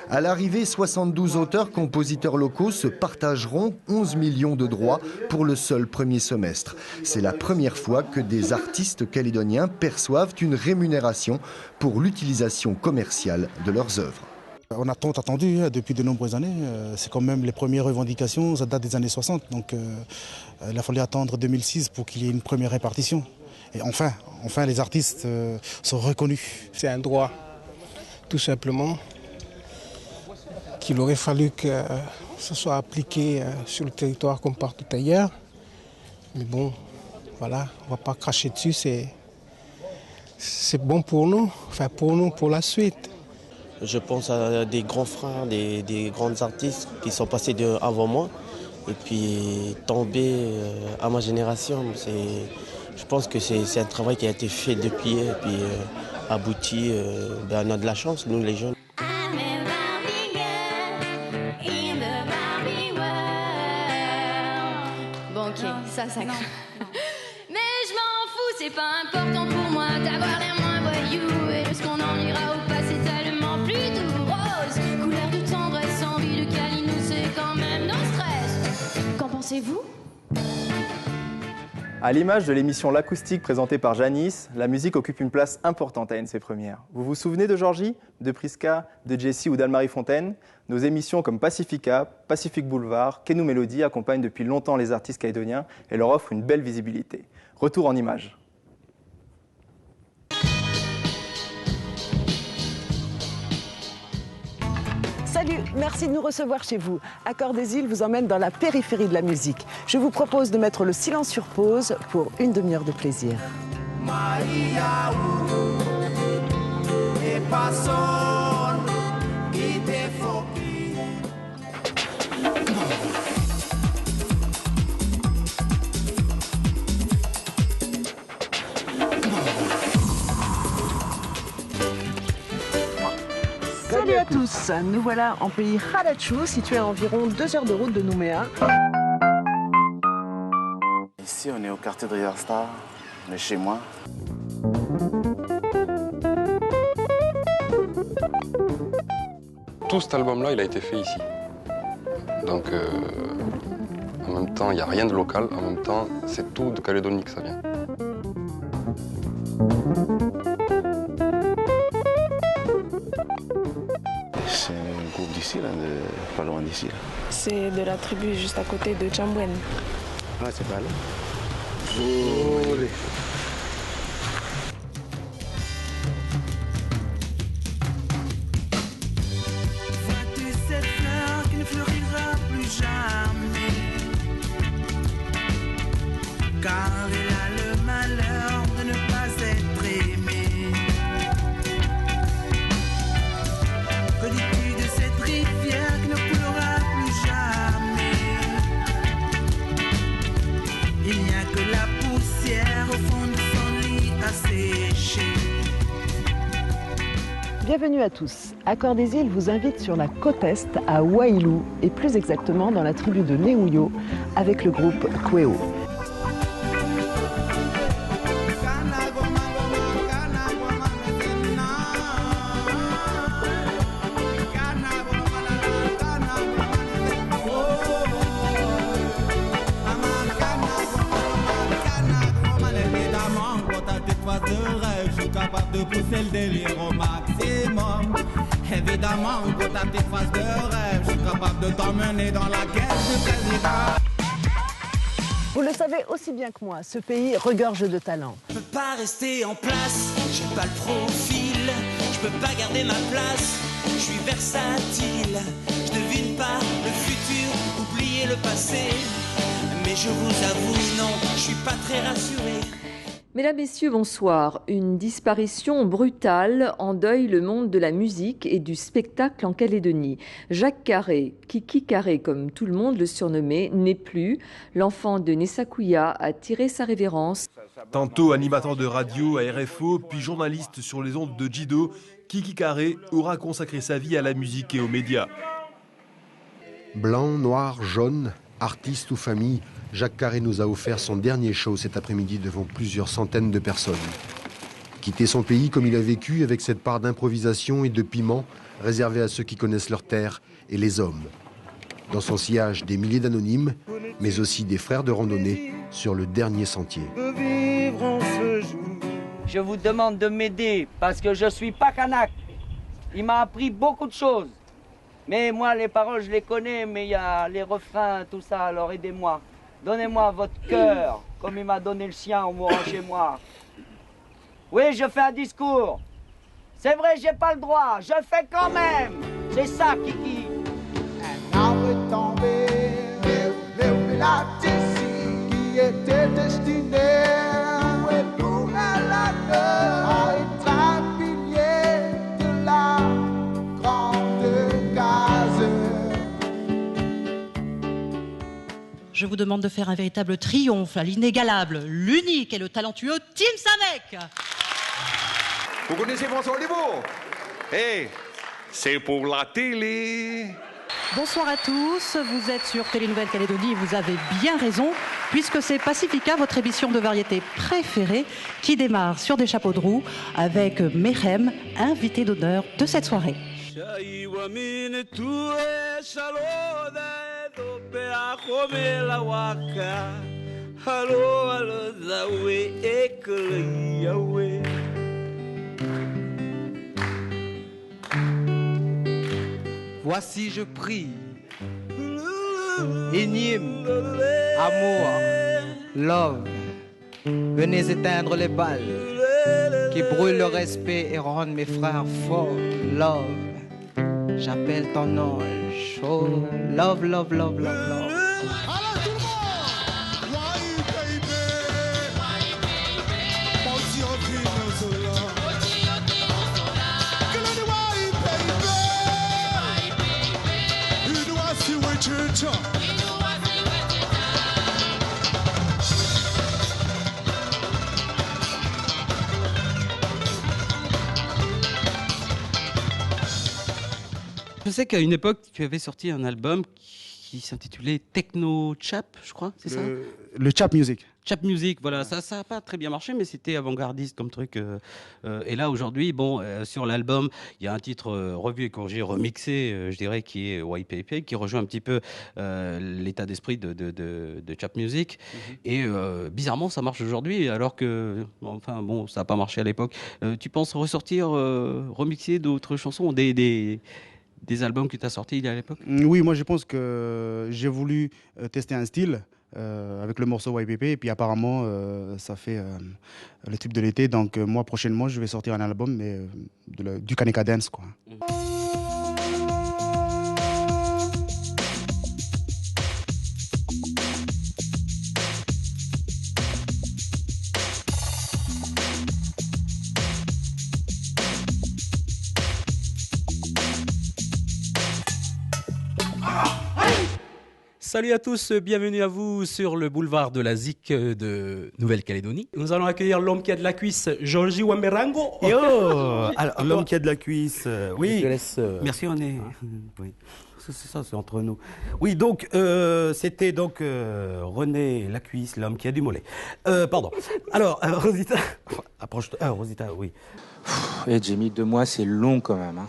À l'arrivée, 72 auteurs-compositeurs locaux se partageront 11 millions de droits pour le seul premier semestre. C'est la première fois que des artistes calédoniens perçoivent une rémunération pour l'utilisation commerciale de leurs œuvres. On a tant attendu depuis de nombreuses années. C'est quand même les premières revendications, ça date des années 60. Donc il a fallu attendre 2006 pour qu'il y ait une première répartition. Et enfin les artistes sont reconnus. C'est un droit, tout simplement, qu'il aurait fallu que ce soit appliqué sur le territoire comme partout ailleurs. Mais bon, voilà, on ne va pas cracher dessus, c'est bon pour nous, enfin pour nous, pour la suite. Je pense à des grands frères, des grands artistes qui sont passés avant moi. Et puis tomber à ma génération, je pense que c'est un travail qui a été fait depuis et puis abouti. On a de la chance, nous les jeunes. Ça. Mais je m'en fous, c'est pas important pour moi d'avoir l'air moins voyou. Et est-ce qu'on en ira au passé tellement plus doux? Rose, couleur de tendresse, envie de câlin, c'est quand même nos stress. Qu'en pensez-vous? À l'image de l'émission L'Acoustique présentée par Janice, la musique occupe une place importante à NC Première. Vous vous souvenez de Georgie, de Prisca, de Jessie ou d'Anne-Marie Fontaine? Nos émissions comme Pacifica, Pacific Boulevard, Kenou Mélodie accompagnent depuis longtemps les artistes calédoniens et leur offrent une belle visibilité. Retour en images. Salut, merci de nous recevoir chez vous. Accord des Îles vous emmène dans la périphérie de la musique. Je vous propose de mettre le silence sur pause pour une demi-heure de plaisir. Salut à tous, nous voilà en pays Halatchou, situé à environ 2 heures de route de Nouméa. Ici, on est au quartier de Riverstar, on est chez moi. Tout cet album-là, il a été fait ici. Donc, en même temps, il n'y a rien de local, en même temps, c'est tout de Calédonie que ça vient. C'est un groupe d'ici, pas loin d'ici. C'est de la tribu juste à côté de Tchambouenne. Ah, c'est pas là. Olé. Vois-tu cette fleur qui ne fleurira plus jamais? Car elle a le malheur de ne pas être aimée. Que dis-tu de cette rivière qui ne coulera plus jamais? Il n'y a que la poussière au fond de son lit à sécher. Bienvenue à tous. Accord des Îles vous invite sur la côte est à Wailou et plus exactement dans la tribu de Néouyo avec le groupe Kweo. c'est le délire au maximum. Évidemment, pour ta petite phase de rêve, je suis capable de t'emmener dans la caisse du président. Vous le savez aussi bien que moi, ce pays regorge de talents. Je peux pas rester en place, j'ai pas le profil. Je peux pas garder ma place, je suis versatile. Je devine pas le futur, oublier le passé. Mais je vous avoue, non, je suis pas très rassuré. Mesdames, Messieurs, bonsoir. Une disparition brutale endeuille le monde de la musique et du spectacle en Calédonie. Jacques Carré, Kiki Carré comme tout le monde le surnommait, n'est plus. L'enfant de Nessakouya a tiré sa révérence. Tantôt animateur de radio à RFO, puis journaliste sur les ondes de Djido, Kiki Carré aura consacré sa vie à la musique et aux médias. Blanc, noir, jaune, artiste ou famille, Jacques Carré nous a offert son dernier show cet après-midi devant plusieurs centaines de personnes. Quitter son pays comme il a vécu, avec cette part d'improvisation et de piment réservée à ceux qui connaissent leur terre et les hommes. Dans son sillage, des milliers d'anonymes, mais aussi des frères de randonnée sur le dernier sentier. Je vous demande de m'aider parce que je suis pas kanak. Il m'a appris beaucoup de choses. Mais moi, les paroles, je les connais, mais il y a les refrains, tout ça, alors aidez-moi. Donnez-moi votre cœur, comme il m'a donné le sien en mourant chez moi. Oui, je fais un discours. C'est vrai, j'ai pas le droit, je fais quand même. C'est ça, Kiki. Qui était destiné et nous à être un pilier de la grande case. Je vous demande de faire un véritable triomphe à l'inégalable, l'unique et le talentueux Tim Samek. Vous connaissez François Olivo? Eh, c'est pour la télé. Bonsoir à tous, vous êtes sur Télé Nouvelle-Calédonie et vous avez bien raison, puisque c'est Pacifica, votre émission de variété préférée, qui démarre sur des chapeaux de roue avec Mehem, invité d'honneur de cette soirée. Voici je prie, énigme, amour, love, venez éteindre les balles qui brûlent le respect et rendent mes frères forts, love, j'appelle ton ange, oh, love, love, love, love, love. Je sais qu'à une époque, tu avais sorti un album qui s'intitulait Techno Chap, je crois, c'est ça? Le Chap Music. Chap Music, voilà, ça n'a pas très bien marché, mais c'était avant-gardiste comme truc. Et là, aujourd'hui, bon, sur l'album, il y a un titre revu et corrigé, remixé, je dirais, qui est YPP, qui rejoint un petit peu l'état d'esprit de Chap Music. Et bizarrement, ça marche aujourd'hui, alors que, enfin, bon, ça n'a pas marché à l'époque. Tu penses ressortir, remixer d'autres chansons, des albums que tu as sortis il y a à l'époque? Oui, moi je pense que j'ai voulu tester un style avec le morceau YPP et puis apparemment ça fait le tube de l'été. Donc moi prochainement je vais sortir un album mais du Kaneka Dance quoi. Salut à tous, bienvenue à vous sur le boulevard de la ZIC de Nouvelle-Calédonie. Nous allons accueillir l'homme qui a de la cuisse, Georgie Wamberango. Yo, alors, l'homme qui a de la cuisse, oui. Je te laisse, merci, on est... Oui. C'est ça, c'est entre nous. Oui, donc, c'était donc René Lacuisse, l'homme qui a du mollet. Pardon. Alors, Rosita, approche-toi. Rosita, oui. Et Jamie, 2 mois, c'est long quand même. Hein.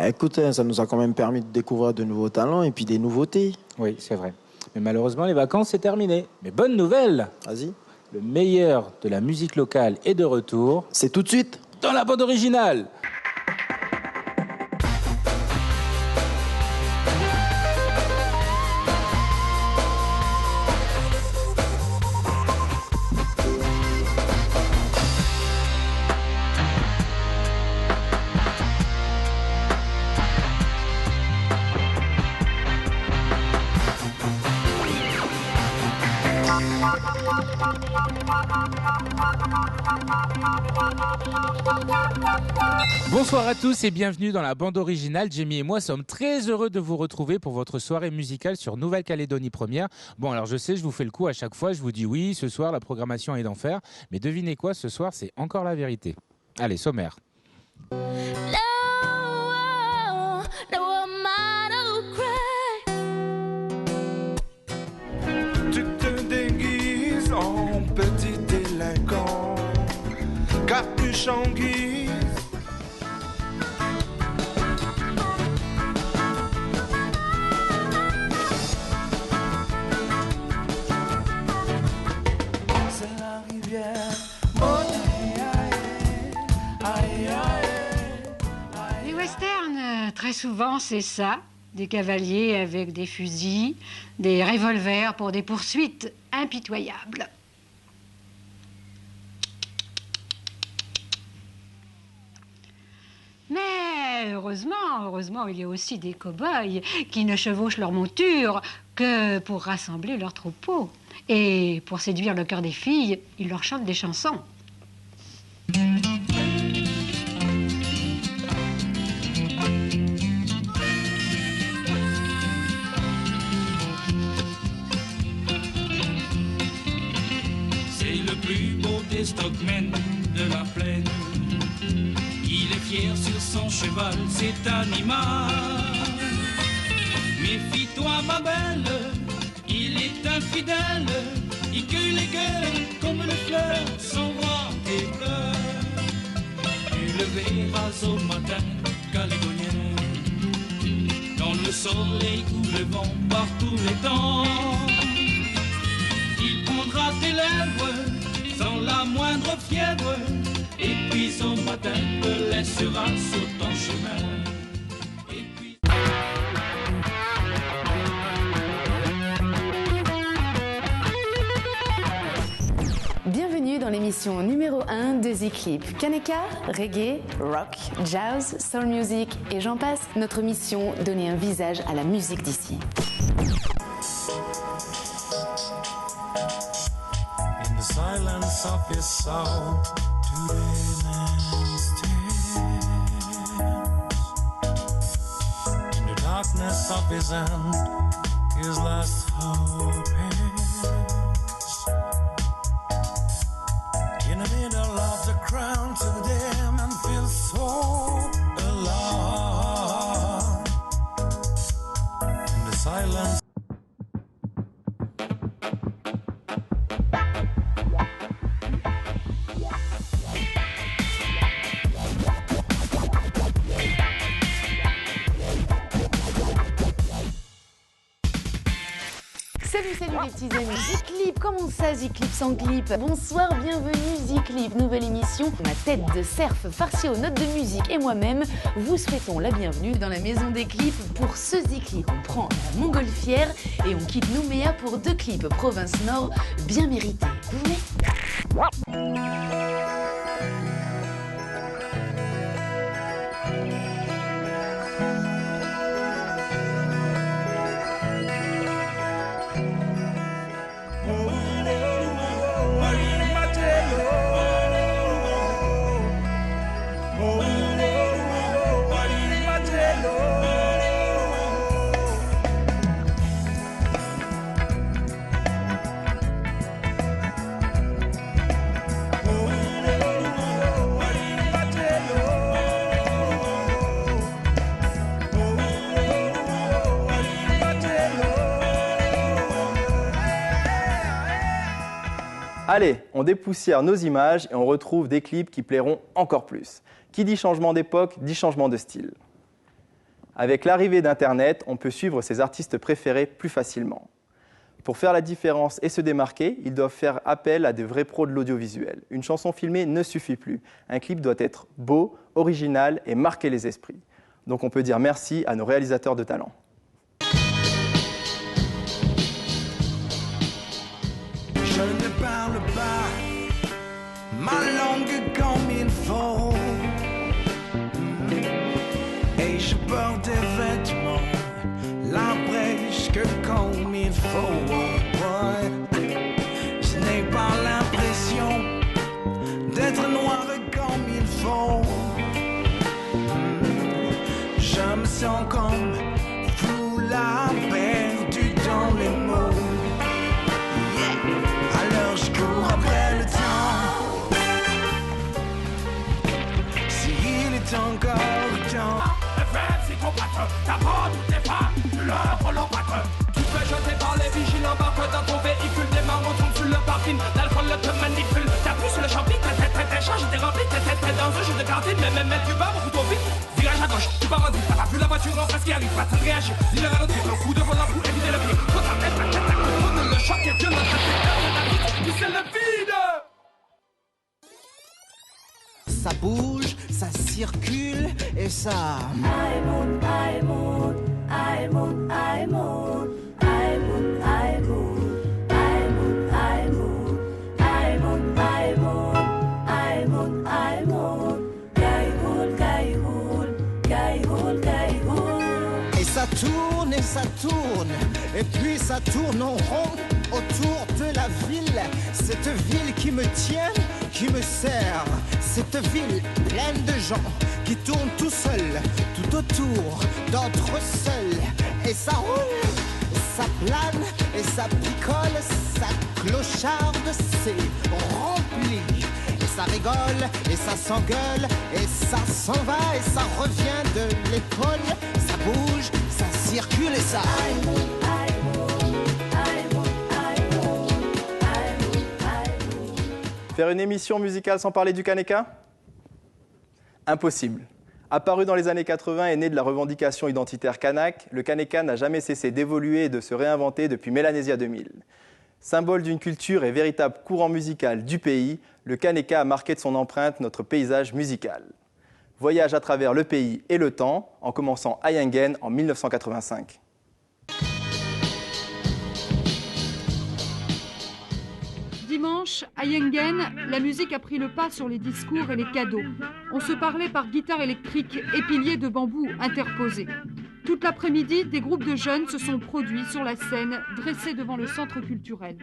Écoute, ça nous a quand même permis de découvrir de nouveaux talents et puis des nouveautés. Oui, c'est vrai. Mais malheureusement, les vacances, c'est terminé. Mais bonne nouvelle! Vas-y. Le meilleur de la musique locale est de retour. C'est tout de suite dans la bande originale. Bonsoir à tous et bienvenue dans la bande originale. Jamie et moi sommes très heureux de vous retrouver pour votre soirée musicale sur Nouvelle-Calédonie Première. Bon, alors je sais, je vous fais le coup à chaque fois, je vous dis oui, ce soir la programmation est d'enfer, mais devinez quoi, ce soir c'est encore la vérité. Allez, sommaire. Tu te déguises en petit délinquant, capuche en guise. C'est la rivière. Les westerns, très souvent, c'est ça. Des cavaliers avec des fusils, des revolvers pour des poursuites impitoyables. Mais heureusement, il y a aussi des cow-boys qui ne chevauchent leur monture que pour rassembler leur troupeau. Et pour séduire le cœur des filles, ils leur chantent des chansons. C'est le plus beau des stockmen de la plaine. Il est fier sur son cheval, cet animal. Méfie-toi, ma belle, il est infidèle. Il cueille les gueules comme les fleurs, s'envoie tes pleurs. Tu le verras au matin, calédonien, dans le soleil ou le vent, par tous les temps. Il prendra tes lèvres sans la moindre fièvre, et puis au matin te laissera sur ton chemin. Bienvenue dans l'émission numéro 1 de Z-Clip. Kaneka, reggae, rock, jazz, soul music et j'en passe. Notre mission, donner un visage à la musique d'ici. In the silence of his soul, today man stands. In the darkness of his hand, his last hope is. In the middle of the crowd, today man feels so alone. In the silence. Salut les petits amis, Z-Clip, comment ça Z-Clip sans clip? Bonsoir, bienvenue Z-Clip, nouvelle émission. Ma tête de cerf farcie aux notes de musique et moi-même vous souhaitons la bienvenue dans la maison des clips pour ce Z-Clip. On prend la montgolfière et on quitte Nouméa pour 2 clips province Nord bien mérités. Vous voulez? Allez, on dépoussière nos images et on retrouve des clips qui plairont encore plus. Qui dit changement d'époque, dit changement de style. Avec l'arrivée d'Internet, on peut suivre ses artistes préférés plus facilement. Pour faire la différence et se démarquer, ils doivent faire appel à de vrais pros de l'audiovisuel. Une chanson filmée ne suffit plus. Un clip doit être beau, original et marquer les esprits. Donc on peut dire merci à nos réalisateurs de talent. Je ne parle pas ma langue comme il faut. Et je porte des vêtements, la brèche que comme il faut. Ouais. Je n'ai pas l'impression d'être noir comme il faut. Je me sens comme flou, la perdu dans les mots. Alors je cours après le temps. S'il est encore temps. FM, c'est ton patron. T'apprends toutes les femmes, tu leur prends patron. Tu fais jeter par les vigiles, embarque dans ton véhicule. Des marmots tombent sur le parking, l'alcool te manipule. T'appuies sur le champi, t'es chargé, t'es rempli, t'es dans un jeu de cantine. Mais tu vas beaucoup trop vite. Virage à gauche, tu pars en vite, t'as pas vu la voiture en face qui arrive, pas de réagir. Dis le ralentir, le coup de volant pour éviter le pied. Quand t'as même pas tête, le choc est violent, puis c'est le vide. Ça bouge, ça circule et ça. Et ça tourne, et puis ça tourne en rond autour de la ville. Cette ville qui me tient, qui me sert. Cette ville pleine de gens qui tournent tout seuls, tout autour, d'autres seuls. Et ça roule, ça plane, et ça picole, ça clocharde, c'est rempli. Et ça rigole, et ça s'engueule, et ça s'en va, et ça revient de l'école. Ça bouge, ça circule et ça. Faire une émission musicale sans parler du Kaneka ? Impossible. Apparu dans les années 80 et né de la revendication identitaire kanak, le Kaneka n'a jamais cessé d'évoluer et de se réinventer depuis Mélanésia 2000. Symbole d'une culture et véritable courant musical du pays, le Kaneka a marqué de son empreinte notre paysage musical. Voyage à travers le pays et le temps, en commençant à Yengen en 1985. Dimanche, à Yengen, la musique a pris le pas sur les discours et les cadeaux. On se parlait par guitare électrique et piliers de bambou interposés. Toute l'après-midi, des groupes de jeunes se sont produits sur la scène, dressés devant le centre culturel.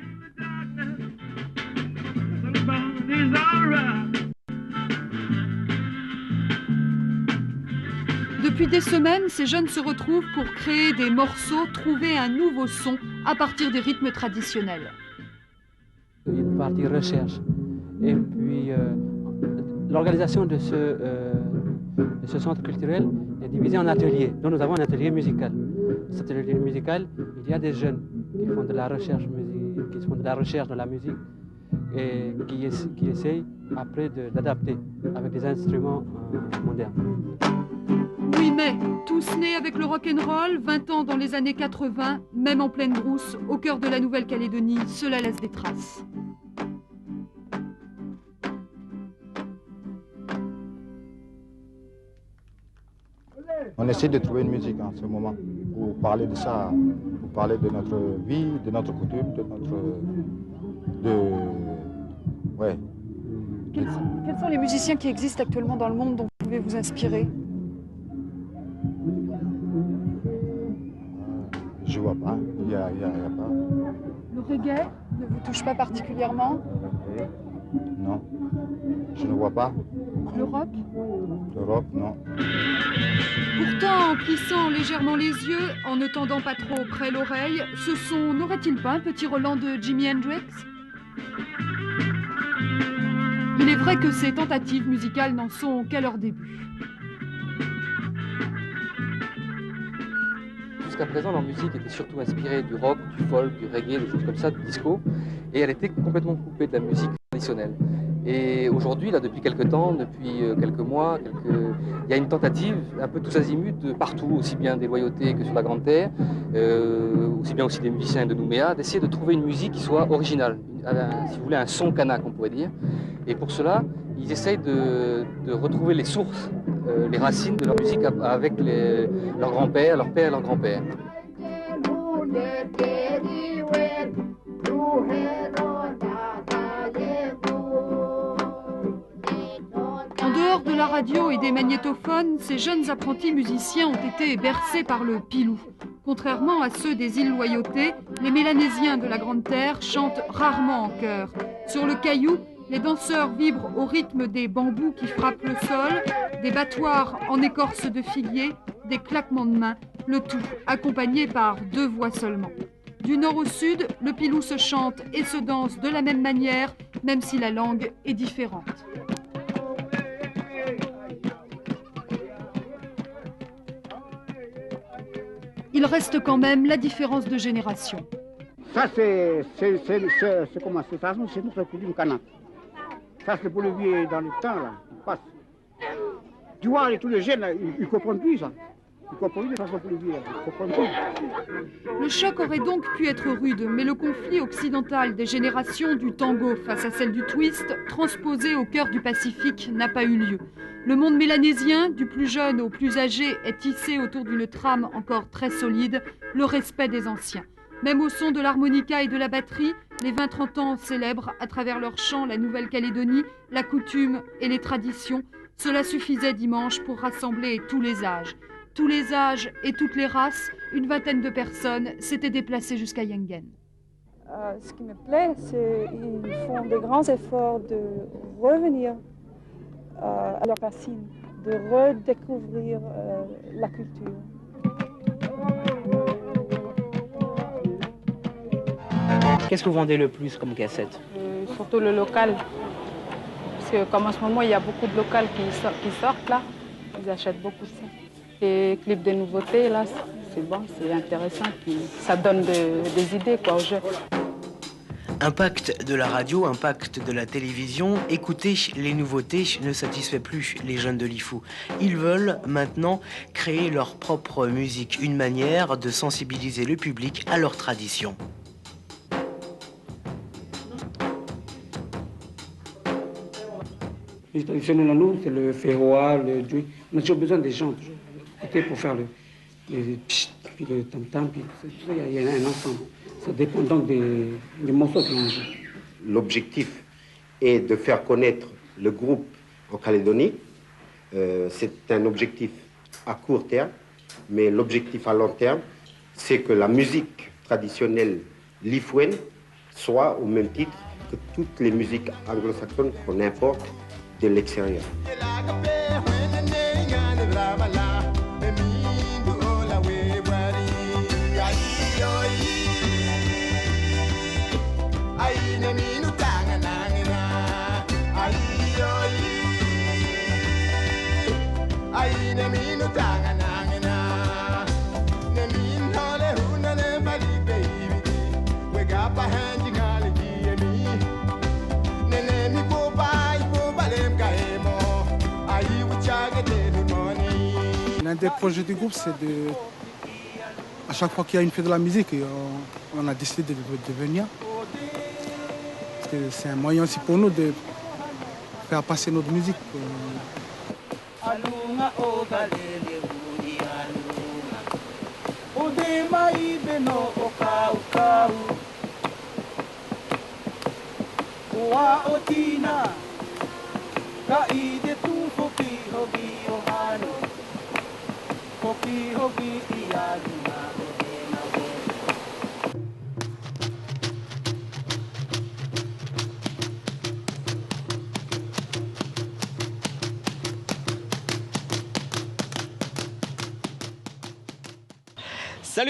Depuis des semaines, ces jeunes se retrouvent pour créer des morceaux, trouver un nouveau son à partir des rythmes traditionnels. Une partie recherche. Et puis, l'organisation de ce centre culturel est divisée en ateliers. Donc, nous avons un atelier musical. Dans cet atelier musical, il y a des jeunes qui font de la recherche, qui font de la recherche dans la musique et qui essayent après d'adapter avec des instruments modernes. Oui, mais tous nés avec le rock'n'roll, 20 ans dans les années 80, même en pleine brousse, au cœur de la Nouvelle-Calédonie, cela laisse des traces. On essaie de trouver une musique en ce moment pour parler de ça, pour parler de notre vie, de notre coutume, de notre... Ouais. Quels sont les musiciens qui existent actuellement dans le monde dont vous pouvez vous inspirer ? Je vois pas, il y a pas. Le reggae ne vous touche pas particulièrement ? Non, je ne vois pas. Le rock ? Le rock, non. Pourtant, en plissant légèrement les yeux, en ne tendant pas trop près l'oreille, ce son n'aurait-il pas un petit Roland de Jimi Hendrix ? Il est vrai que ces tentatives musicales n'en sont qu'à leur début. Jusqu'à présent, leur musique était surtout inspirée du rock, du folk, du reggae, des choses comme ça, du disco, et elle était complètement coupée de la musique traditionnelle. Et aujourd'hui, là, depuis quelques temps, depuis quelques mois, il y a une tentative, un peu tous azimuts, de partout, aussi bien des loyautés que sur la Grande Terre, aussi bien aussi des musiciens de Nouméa, d'essayer de trouver une musique qui soit originale, si vous voulez, un son kanak, on pourrait dire. Et pour cela, ils essayent de retrouver les sources, les racines de leur musique avec leurs grands-pères, leurs pères et leurs grands-pères. En dehors de la radio et des magnétophones, ces jeunes apprentis musiciens ont été bercés par le pilou. Contrairement à ceux des îles Loyauté, les Mélanésiens de la Grande Terre chantent rarement en chœur. Sur le caillou, les danseurs vibrent au rythme des bambous qui frappent le sol, des battoirs en écorce de figuier, des claquements de mains, le tout accompagné par 2 voix seulement. Du nord au sud, le pilou se chante et se danse de la même manière, même si la langue est différente. Il reste quand même la différence de génération. Ça, c'est comment c'est ça, c'est notre coutume kanak. Ça, c'est pour le vieux dans le temps, là. Passe. Tu vois, tous les jeunes, ils ne comprennent plus ça. Ils ne comprennent plus de façon pour le vieux. Ils comprennent plus. Le choc aurait donc pu être rude, mais le conflit occidental des générations du tango face à celle du twist, transposé au cœur du Pacifique, n'a pas eu lieu. Le monde mélanésien, du plus jeune au plus âgé, est tissé autour d'une trame encore très solide, le respect des anciens. Même au son de l'harmonica et de la batterie, les 20-30 ans célèbrent à travers leurs chants la Nouvelle-Calédonie, la coutume et les traditions. Cela suffisait dimanche pour rassembler tous les âges. Tous les âges et toutes les races, une vingtaine de personnes s'étaient déplacées jusqu'à Yengen. Ce qui me plaît, c'est qu'ils font de grands efforts de revenir à leurs racines, de redécouvrir la culture. Qu'est-ce que vous vendez le plus comme cassette? Surtout le local. Parce que comme en ce moment, il y a beaucoup de locales qui sortent là. Ils achètent beaucoup ça. Les clips de nouveautés, là, c'est bon, c'est intéressant. Puis ça donne des idées quoi, aux jeunes. Impact de la radio, impact de la télévision, écouter les nouveautés ne satisfait plus les jeunes de l'IFU. Ils veulent maintenant créer leur propre musique, une manière de sensibiliser le public à leur tradition. Les traditionnels à nous, c'est le féroa, le djui. On a toujours besoin des gens pour faire le pchit, puis le tam-tam, puis tout ça, il y a un ensemble. Ça dépend donc des morceaux qu'on joue. L'objectif est de faire connaître le groupe en Calédonie. C'est un objectif à court terme, mais l'objectif à long terme, c'est que la musique traditionnelle lifuenne soit au même titre que toutes les musiques anglo-saxonnes qu'on importe de l'extérieur. L'un des projets du groupe, c'est de... À chaque fois qu'il y a une fête de la musique, on a décidé de venir. Parce que c'est un moyen aussi pour nous de faire passer notre musique.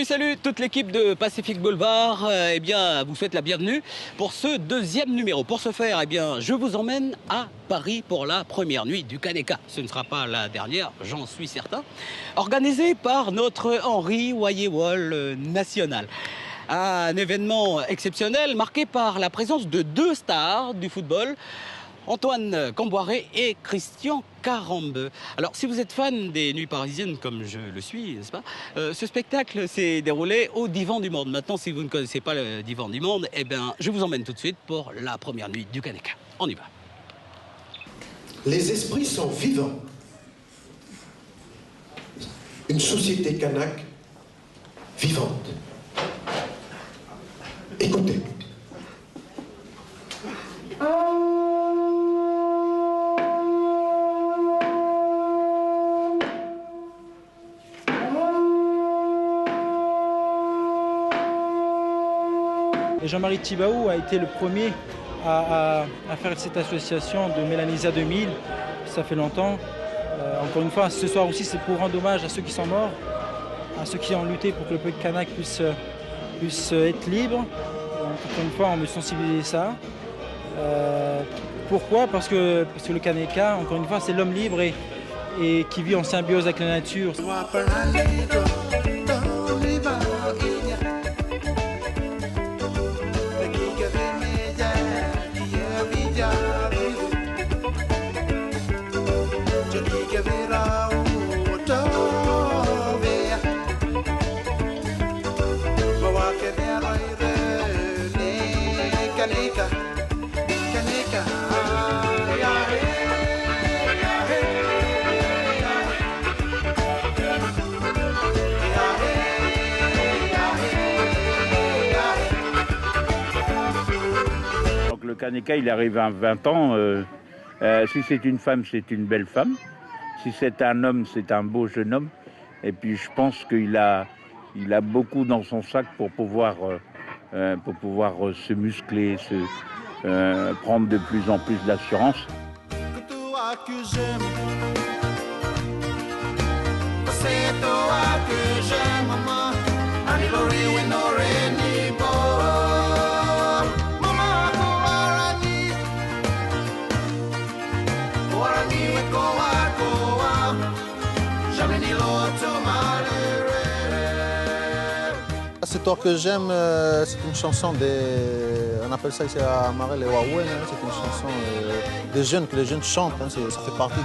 Salut toute l'équipe de Pacific Boulevard, eh bien vous souhaite la bienvenue pour ce deuxième numéro. Pour ce faire, eh bien je vous emmène à Paris pour la première nuit du Kaneka. Ce ne sera pas la dernière, j'en suis certain. Organisée par notre Henri Wayewol national. Un événement exceptionnel marqué par la présence de 2 stars du football. Antoine Camboiré et Christian Carambeu. Alors, si vous êtes fan des Nuits Parisiennes, comme je le suis, n'est-ce pas, ce spectacle s'est déroulé au Divan du Monde. Maintenant, si vous ne connaissez pas le Divan du Monde, eh bien, je vous emmène tout de suite pour la première nuit du Kaneka. On y va. Les esprits sont vivants. Une société kanak vivante. Écoutez. Et Jean-Marie Thibaou a été le premier à faire cette association de Mélanisia 2000. Ça fait longtemps. Encore une fois, ce soir aussi, c'est pour rendre hommage à ceux qui sont morts, à ceux qui ont lutté pour que le peuple kanak puisse être libre. Donc, encore une fois, on veut sensibiliser ça. Pourquoi ? Parce que le Kaneka, encore une fois, c'est l'homme libre et qui vit en symbiose avec la nature. Le Kaneka, il arrive à 20 ans. Si c'est une femme, c'est une belle femme. Si c'est un homme, c'est un beau jeune homme. Et puis je pense qu'il a beaucoup dans son sac pour pouvoir se muscler, prendre de plus en plus d'assurance. C'est toi que j'aime, maman. C'est toi que j'aime, c'est une chanson on appelle ça ici à Marel les Wawen, c'est une chanson des jeunes, que les jeunes chantent, ça fait partie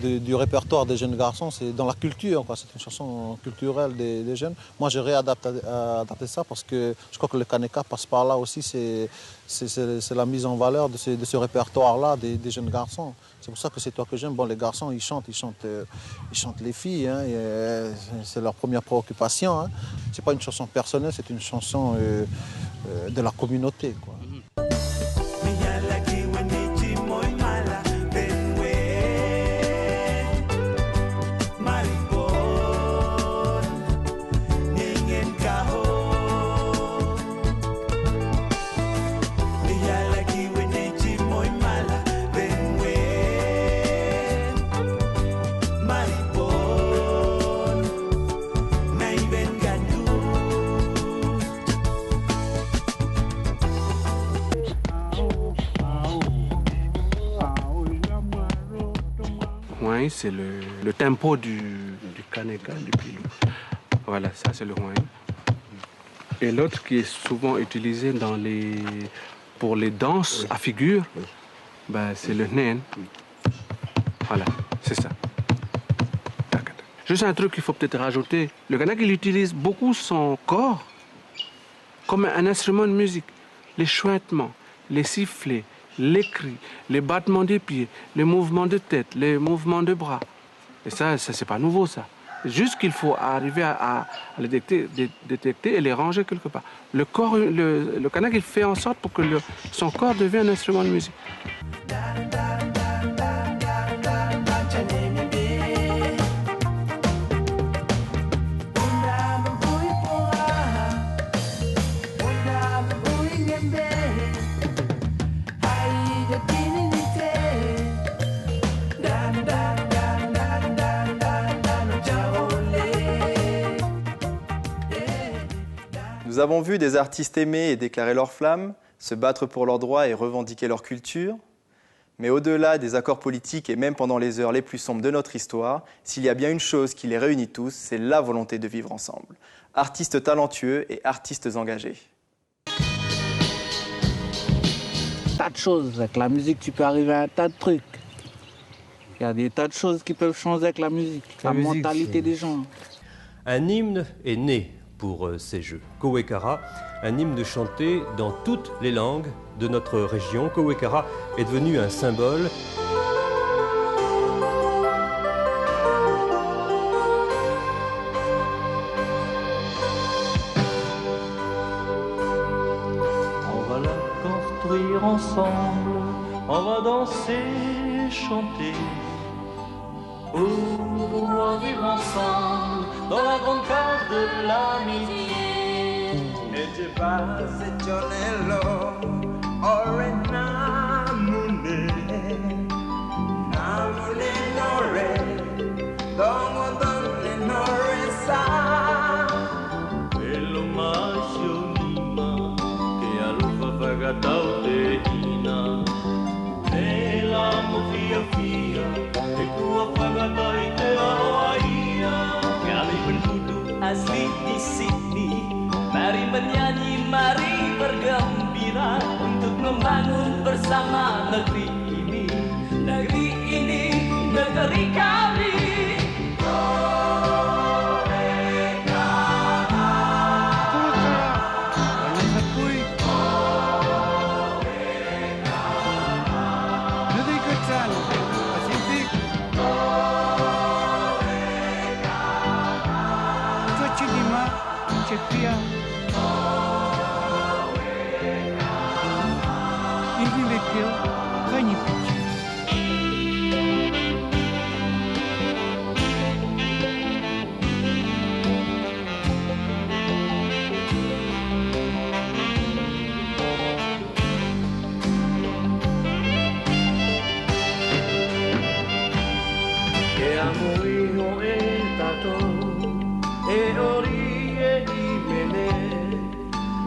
du répertoire des jeunes garçons, c'est dans la culture, c'est une chanson culturelle des jeunes. Moi j'ai réadapté ça parce que je crois que le Kaneka passe par là aussi, c'est la mise en valeur de ce répertoire-là des jeunes garçons. C'est pour ça que c'est toi que j'aime. Bon, les garçons, ils chantent les filles, c'est leur première préoccupation. C'est pas une chanson personnelle, c'est une chanson de la communauté, quoi. C'est le tempo du Kaneka, du pilou. Voilà, ça c'est le Houin. Et l'autre qui est souvent utilisé pour les danses à figure, c'est le Nen. Voilà, c'est ça. Juste un truc qu'il faut peut-être rajouter. Le Kaneka, il utilise beaucoup son corps comme un instrument de musique. Les chuintements, les sifflets, les cris, les battements des pieds, les mouvements de tête, les mouvements de bras. Et ça c'est pas nouveau, ça. C'est juste qu'il faut arriver à les détecter et les ranger quelque part. Le Kaneka, il fait en sorte pour que son corps devienne un instrument de musique. Nous avons vu des artistes aimer et déclarer leur flamme, se battre pour leurs droits et revendiquer leur culture. Mais au-delà des accords politiques et même pendant les heures les plus sombres de notre histoire, s'il y a bien une chose qui les réunit tous, c'est la volonté de vivre ensemble. Artistes talentueux et artistes engagés. tas de choses. Avec la musique, tu peux arriver à un tas de trucs. Il y a des tas de choses qui peuvent changer avec la musique, la mentalité des gens. Un hymne est né pour ces Jeux. Kowekara, un hymne chanté dans toutes les langues de notre région. Kowekara est devenu un symbole. On va la construire ensemble, on va danser, chanter. Pour pouvoir vivre ensemble dans la grande case de l'amitié. Et je passe Tionello, Orena Mune, Namune Nore, Domodone Noresa. E lo Mashonima, che alfa fagatau te ina, e la mufia fia. Kami penduduk asli di sini, mari menyanyi, mari bergembira untuk membangun bersama negeri ini, negeri kami.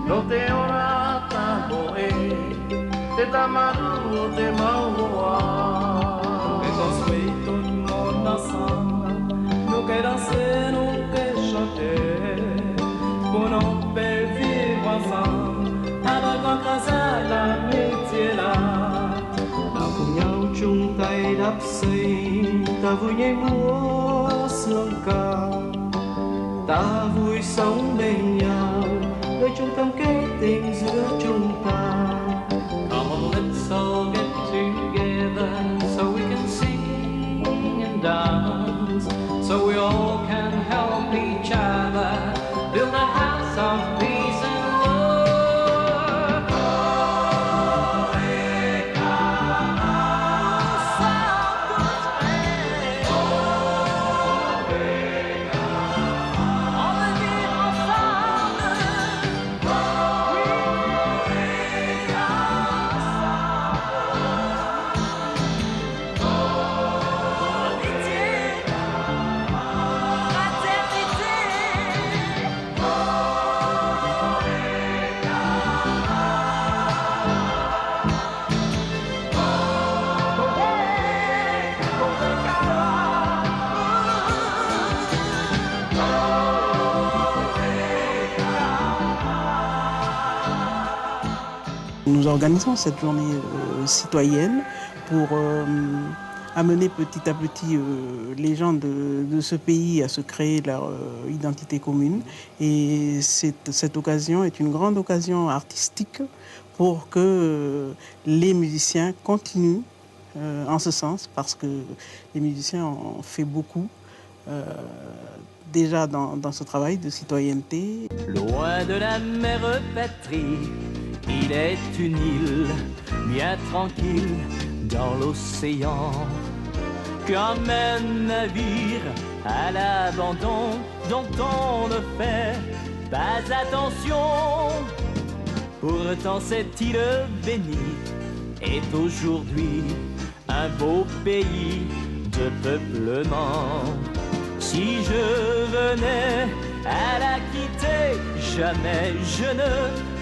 No te ora tamboe, te tamaru te maua. Et j'en suis tout le monde ensemble, nous que danser, nous que chanter, pour nous vivre ensemble, avec un grâce l'amitié là. Ta cùng nhau chung tay đắp xây, ta vui nhảy múa sương ca, ta vui sống bên nhau. Nơi trung tâm kết tình giữa chúng ta. Come on, let's all get together so we can sing and dance, so we all can help each other build a house of peace and Nous organisons cette journée citoyenne pour amener petit à petit les gens de ce pays à se créer leur identité commune. Et cette occasion est une grande occasion artistique pour que les musiciens continuent en ce sens, parce que les musiciens ont fait beaucoup déjà dans ce travail de citoyenneté. Loin de la mère patrie, il est une île bien tranquille dans l'océan, comme un navire à l'abandon dont on ne fait pas attention. Pourtant cette île bénie est aujourd'hui un beau pays de peuplement. Si je venais à la quitter, jamais je ne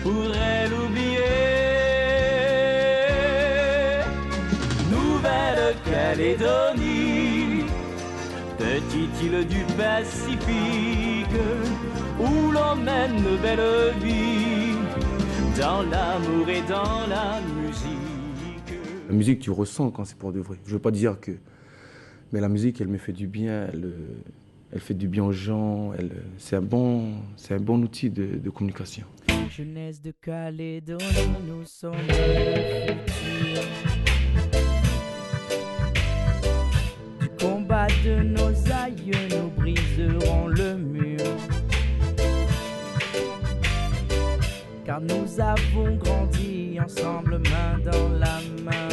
pourrais l'oublier. Nouvelle-Calédonie, petite île du Pacifique, où l'on mène une belle vie, dans l'amour et dans la musique. La musique, tu ressens quand c'est pour de vrai. Je veux pas dire que... Mais la musique, elle me fait du bien, elle fait du bien aux gens, c'est un bon outil de communication. Jeunesse de Calédonie, nous sommes le futur. Du combat de nos aïeux, nous briserons le mur. Car nous avons grandi ensemble, main dans la main.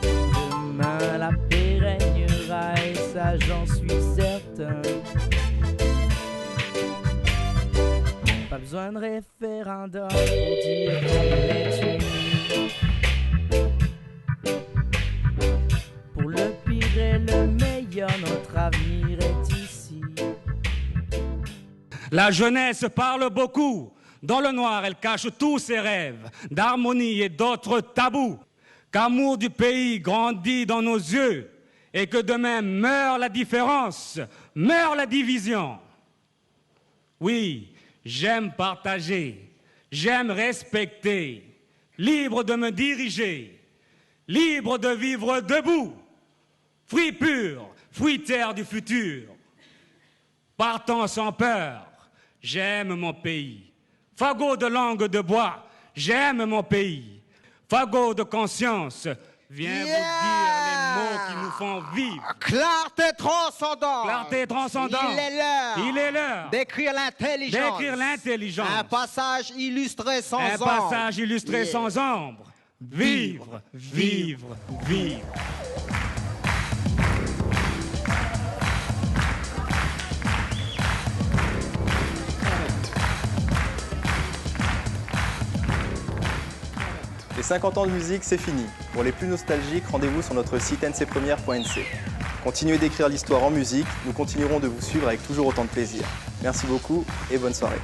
Demain la paix régnera et ça j'en suis certain. Pas besoin de référendum pour dire qu'on est unis. Pour le pire et le meilleur, notre avenir est ici. La jeunesse parle beaucoup. Dans le noir, elle cache tous ses rêves d'harmonie et d'autres tabous. Qu'amour du pays grandit dans nos yeux et que demain meurt la différence, meurt la division. Oui, j'aime partager, j'aime respecter, libre de me diriger, libre de vivre debout, fruit pur, fruit terre du futur. Partant sans peur, j'aime mon pays. Fagot de langue de bois, j'aime mon pays. Fagot de conscience, viens vous dire les mots qui nous font vivre. Clarté transcendante. Clarté transcendante. Il est l'heure. D'écrire l'intelligence. D'écrire l'intelligence. Un passage illustré sans ombre. Un passage illustré sans ombre. Vivre, vivre, vivre. Les 50 ans de musique, c'est fini. Pour les plus nostalgiques, rendez-vous sur notre site ncpremière.nc. Continuez d'écrire l'histoire en musique, nous continuerons de vous suivre avec toujours autant de plaisir. Merci beaucoup et bonne soirée.